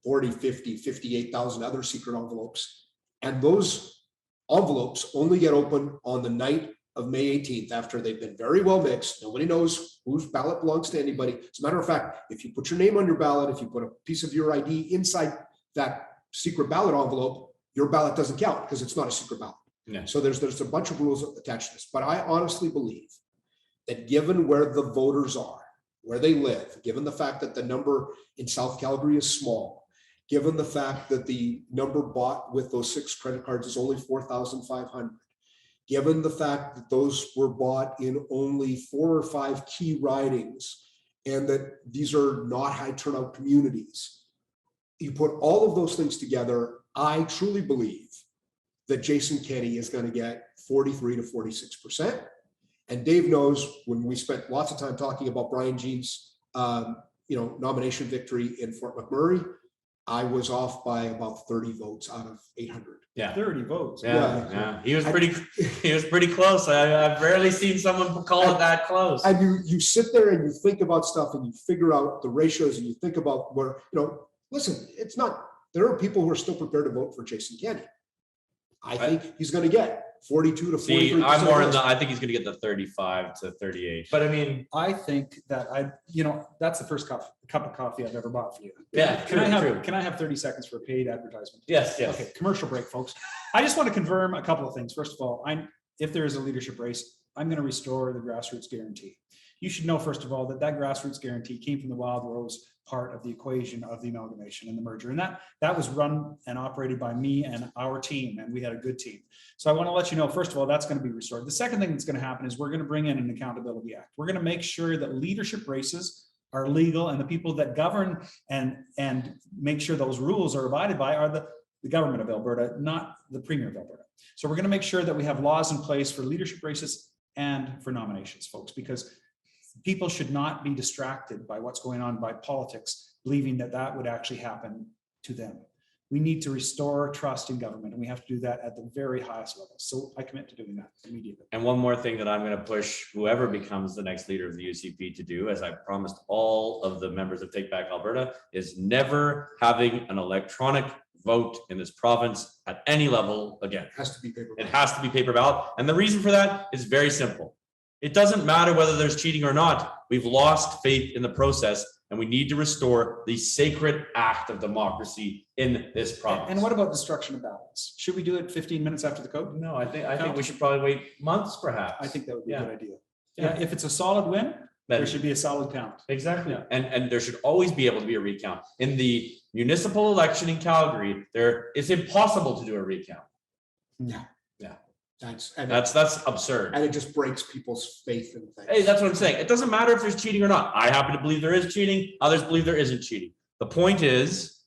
40, 50, 58,000 other secret envelopes. And those envelopes only get open on the night of May 18th after they've been very well mixed. Nobody knows whose ballot belongs to anybody. As a matter of fact, if you put your name on your ballot, if you put a piece of your ID inside that secret ballot envelope, your ballot doesn't count because it's not a secret ballot. Yeah. So there's a bunch of rules attached to this. But I honestly believe that given where the voters are, where they live, given the fact that the number in South Calgary is small, given the fact that the number bought with those 6 credit cards is only 4,500, given the fact that those were bought in only 4 or 5 key ridings, and that these are not high turnout communities, you put all of those things together, I truly believe that Jason Kenney is going to get 43 to 46%. And Dave knows when we spent lots of time talking about Brian Jean's nomination victory in Fort McMurray, I was off by about 30 votes out of 800. Yeah, 30 votes. Yeah. He was pretty close. I've rarely seen someone call it that close. And you sit there and you think about stuff and you figure out the ratios and you think about where, listen, it's not, there are people who are still prepared to vote for Jason Kenney. I think he's going to get 42 to 43%. See, I'm more in I think he's going to get the 35 to 38. But I mean, I think that that's the first cup of coffee I've ever bought for you. Yeah. Can I have 30 seconds for a paid advertisement? Yes. Okay. Commercial break, folks. I just want to confirm a couple of things. First of all, if there is a leadership race, I'm going to restore the grassroots guarantee. You should know, first of all, that grassroots guarantee came from the Wildrose part of the equation of the amalgamation and the merger. And that was run and operated by me and our team, and we had a good team. So I want to let you know, first of all, that's going to be restored. The second thing that's going to happen is we're going to bring in an accountability act. We're going to make sure that leadership races are legal, and the people that govern and make sure those rules are abided by are the government of Alberta, not the premier of Alberta. So we're going to make sure that we have laws in place for leadership races and for nominations, folks, because people should not be distracted by what's going on by politics, believing that would actually happen to them. We need to restore trust in government, and we have to do that at the very highest level. So I commit to doing that immediately. And one more thing that I'm going to push whoever becomes the next leader of the UCP to do, as I promised all of the members of Take Back Alberta, is never having an electronic vote in this province at any level again. It has to be paper ballot. It has to be paper ballot. And the reason for that is very simple. It doesn't matter whether there's cheating or not. We've lost faith in the process, and we need to restore the sacred act of democracy in this province. And what about destruction of ballots? Should we do it 15 minutes after the code? No, I think we should probably wait months, perhaps. I think that would be a good idea. Yeah. If it's a solid win, there should be a solid count. Exactly. Yeah. And there should always be able to be a recount. In the municipal election in Calgary, it's impossible to do a recount. Yeah. That's absurd. And it just breaks people's faith in things. Hey, that's what I'm saying. It doesn't matter if there's cheating or not. I happen to believe there is cheating. Others believe there isn't cheating. The point is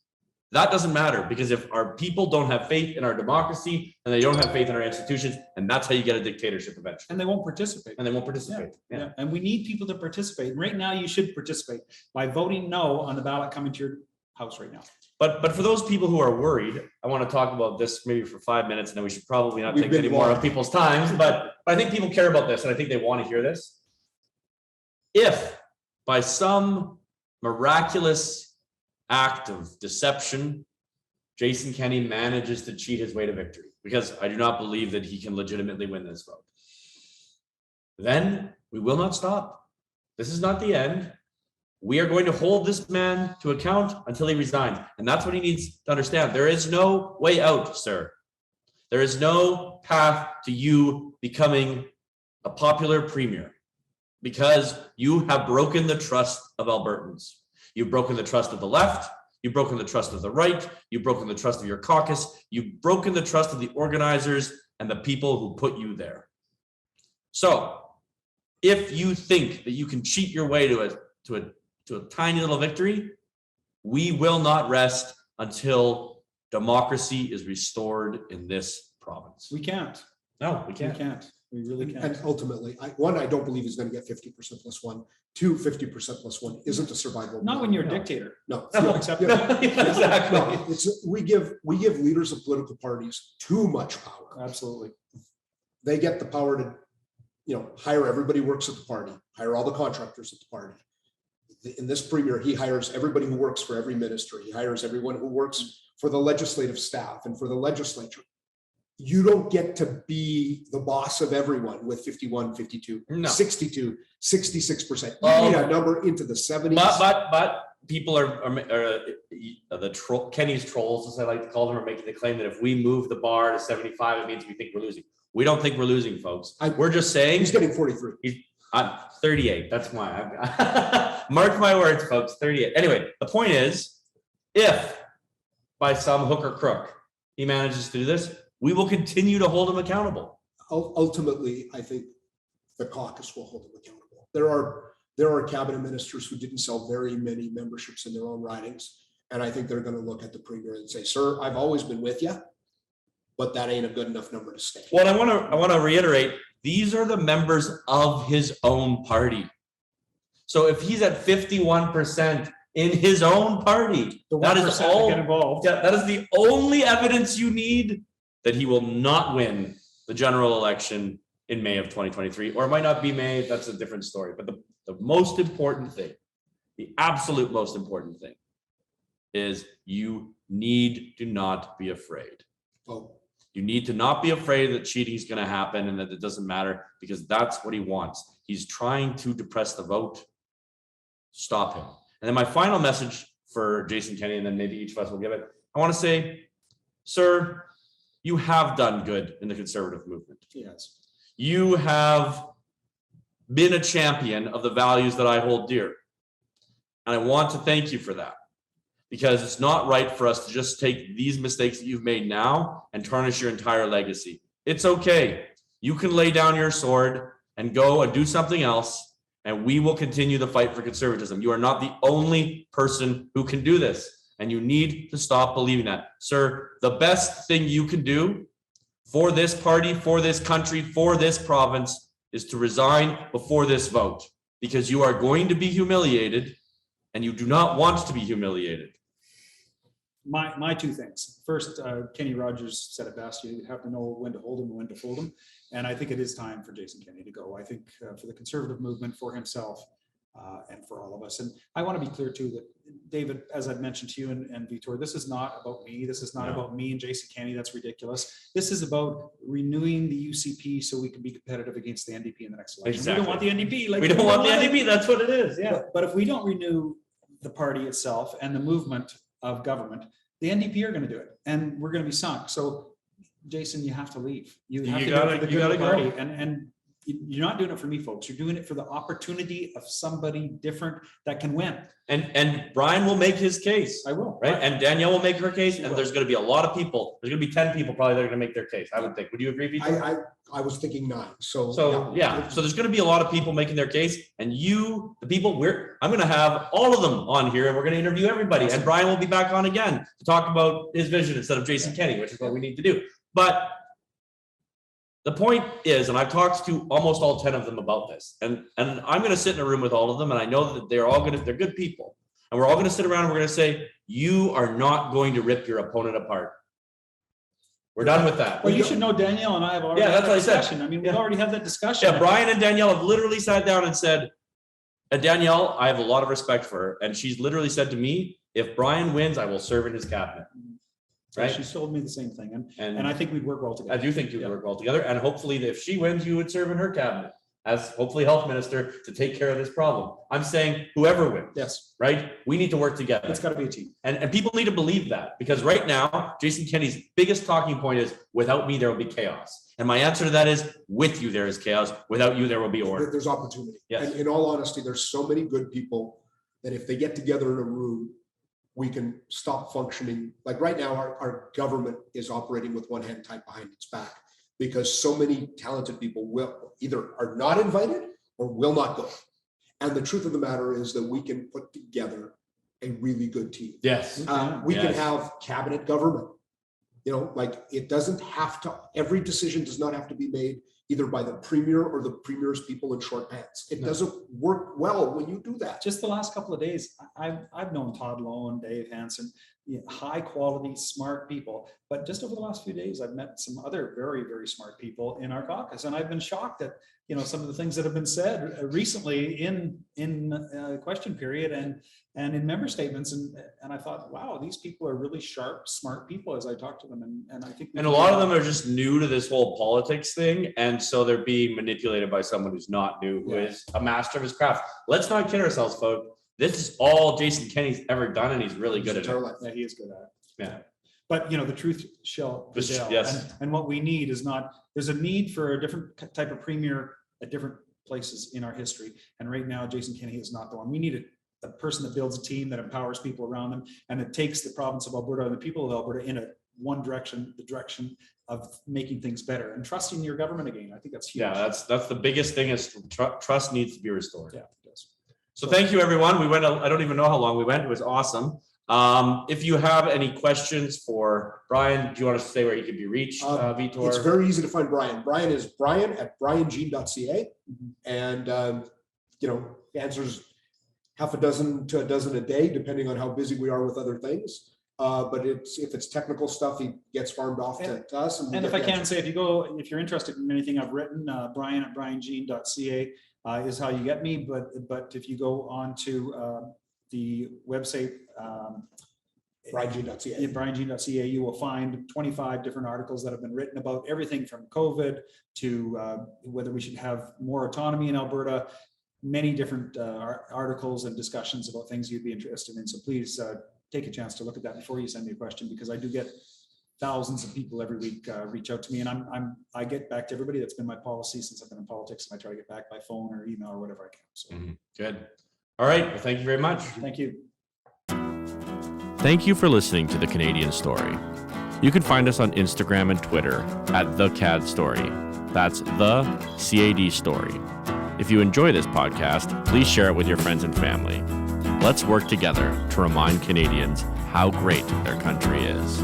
That doesn't matter, because if our people don't have faith in our democracy and they don't have faith in our institutions, and that's how you get a dictatorship eventually. And they won't participate. Yeah. And we need people to participate. And right now you should participate by voting no on the ballot coming to your house right now. But for those people who are worried, I want to talk about this maybe for 5 minutes, and then we should probably not take any more of people's times, but I think people care about this, and I think they want to hear this. If by some miraculous act of deception, Jason Kenney manages to cheat his way to victory, because I do not believe that he can legitimately win this vote, then we will not stop. This is not the end. We are going to hold this man to account until he resigns. And that's what he needs to understand. There is no way out, sir. There is no path to you becoming a popular premier, because you have broken the trust of Albertans. You've broken the trust of the left. You've broken the trust of the right. You've broken the trust of your caucus. You've broken the trust of the organizers and the people who put you there. So if you think that you can cheat your way to a tiny little victory, we will not rest until democracy is restored in this province. We can't. No, we can't. We can't. We really can't. And ultimately, I don't believe he's going to get 50% plus one. 50% plus one isn't a survival. Not when you're a dictator. No, You don't accept that. Exactly. no. We give leaders of political parties too much power. Absolutely. They get the power to, hire everybody who works at the party, hire all the contractors at the party. In this premier, he hires everybody who works for every ministry. He hires everyone who works for the legislative staff and for the legislature. You don't get to be the boss of everyone with 51, 52, 62, 66%. You need a number into the 70s. But people are the troll, Kenny's trolls, as I like to call them, are making the claim that if we move the bar to 75, it means we think we're losing. We don't think we're losing, folks. We're just saying he's getting 43. I'm 38. That's my mark my words, folks. 38. Anyway, the point is, if by some hook or crook he manages to do this, we will continue to hold him accountable. Ultimately, I think the caucus will hold him accountable. There are cabinet ministers who didn't sell very many memberships in their own ridings, and I think they're going to look at the premier and say, "Sir, I've always been with you, but that ain't a good enough number to stay." Well, I want to reiterate. These are the members of his own party. So if he's at 51% in his own party, that is all. Get involved. Yeah, that is the only evidence you need that he will not win the general election in May of 2023, or it might not be May. That's a different story. But the most important thing, the absolute most important thing, is you need to not be afraid. Oh. You need to not be afraid that cheating is going to happen and that it doesn't matter, because that's what he wants. He's trying to depress the vote. Stop him. And then my final message for Jason Kenney, and then maybe each of us will give it. I want to say, sir, you have done good in the conservative movement. Yes. You have been a champion of the values that I hold dear. And I want to thank you for that, because it's not right for us to just take these mistakes that you've made now and tarnish your entire legacy. It's okay. You can lay down your sword and go and do something else, and we will continue the fight for conservatism. You are not the only person who can do this, and you need to stop believing that. Sir, the best thing you can do for this party, for this country, for this province is to resign before this vote, because you are going to be humiliated, and you do not want to be humiliated. My two things. First, Kenny Rogers said it best. You have to know when to hold him and when to fold him. And I think it is time for Jason Kenney to go. I think for the conservative movement, for himself, and for all of us. And I want to be clear too that, David, as I've mentioned to you and Vitor, this is not about me. This is not about me and Jason Kenney. That's ridiculous. This is about renewing the UCP so we can be competitive against the NDP in the next election. Exactly. We don't want the NDP. We don't want the NDP. That's what it is. Yeah. But if we don't renew the party itself and the movement of government, the NDP are going to do it, and we're going to be sunk. So, Jason, you have to leave. You have to go to the party. And you're not doing it for me, folks. You're doing it for the opportunity of somebody different that can win. And Brian will make his case. I will. Right. And Danielle will make her case. She And will. there's going to be a lot of people. There's going to be 10 people probably that are going to make their case. I would think. Would you agree, Vitor? I was thinking 9. So So there's going to be a lot of people making their case, and the people I'm going to have all of them on here, and we're going to interview everybody. And Brian will be back on again to talk about his vision instead of Jason Kenney, which is what we need to do. But the point is, and I've talked to almost all 10 of them about this, and I'm going to sit in a room with all of them, and I know that they're good people, and we're all going to sit around and we're going to say, you are not going to rip your opponent apart. We're done with that. Well, you should know Danielle and I have already that's had what I that said. discussion. I mean, we've already had that discussion. Yeah, Brian and Danielle have literally sat down and said, Danielle, I have a lot of respect for her, and she's literally said to me, if Brian wins, I will serve in his cabinet. Right? She told me the same thing, and I think we'd work well together. I do think you'd work well together, and hopefully if she wins, you would serve in her cabinet as hopefully health minister to take care of this problem. I'm saying whoever wins. Yes. Right? We need to work together. It's got to be a team. And people need to believe that, because right now, Jason Kenney's biggest talking point is, without me, there will be chaos. And my answer to that is, with you, there is chaos. Without you, there will be order. There's opportunity. Yes. And in all honesty, there's so many good people that if they get together in a room, we can stop functioning. Like right now, our government is operating with one hand tied behind its back, because so many talented people will either are not invited or will not go. And the truth of the matter is that we can put together a really good team. Yes. We can have cabinet government. Like it doesn't have to, every decision does not have to be made either by the premier or the premier's people in short pants. It doesn't work well when you do that. Just the last couple of days, I've known Todd Lowe and Dave Hansen, high quality, smart people. But just over the last few days, I've met some other very, very smart people in our caucus, and I've been shocked at some of the things that have been said recently in question period and in member statements, and I thought, wow, these people are really sharp, smart people as I talk to them, and I think. And a lot of them are just new to this whole politics thing, and so they're being manipulated by someone who's not new, who is a master of his craft. Let's not kid ourselves, folks. This is all Jason Kenney's ever done, and he's really good at it. Yeah, he is good at it. Yeah. But the truth shall prevail. Yes. And what we need is there's a need for a different type of premier at different places in our history. And right now, Jason Kenney is not the one. We need a person that builds a team, that empowers people around them, and that takes the province of Alberta and the people of Alberta in one direction, the direction of making things better and trusting your government again. I think that's huge. Yeah, that's the biggest thing is trust needs to be restored. Yeah, it does. So thank you, everyone. We went, I don't even know how long we went. It was awesome. If you have any questions for Brian, do you want us to say where he can be reached, Vitor? It's very easy to find Brian. Brian is brian@brianjean.ca, and answers half a dozen to a dozen a day, depending on how busy we are with other things. But if it's technical stuff, he gets farmed off to us. And if I can say, if you're interested in anything I've written, brian@brianjean.ca is how you get me. But if you go on to the website, brianjean.ca, you will find 25 different articles that have been written about everything from COVID to whether we should have more autonomy in Alberta, many different articles and discussions about things you'd be interested in. So please take a chance to look at that before you send me a question, because I do get thousands of people every week reach out to me, and I get back to everybody. That's been my policy since I've been in politics, and I try to get back by phone or email or whatever I can. So Good. All right. Well, thank you very much. Thank you. Thank you for listening to The Canadian Story. You can find us on Instagram and Twitter at The CAD Story. That's The CAD Story. If you enjoy this podcast, please share it with your friends and family. Let's work together to remind Canadians how great their country is.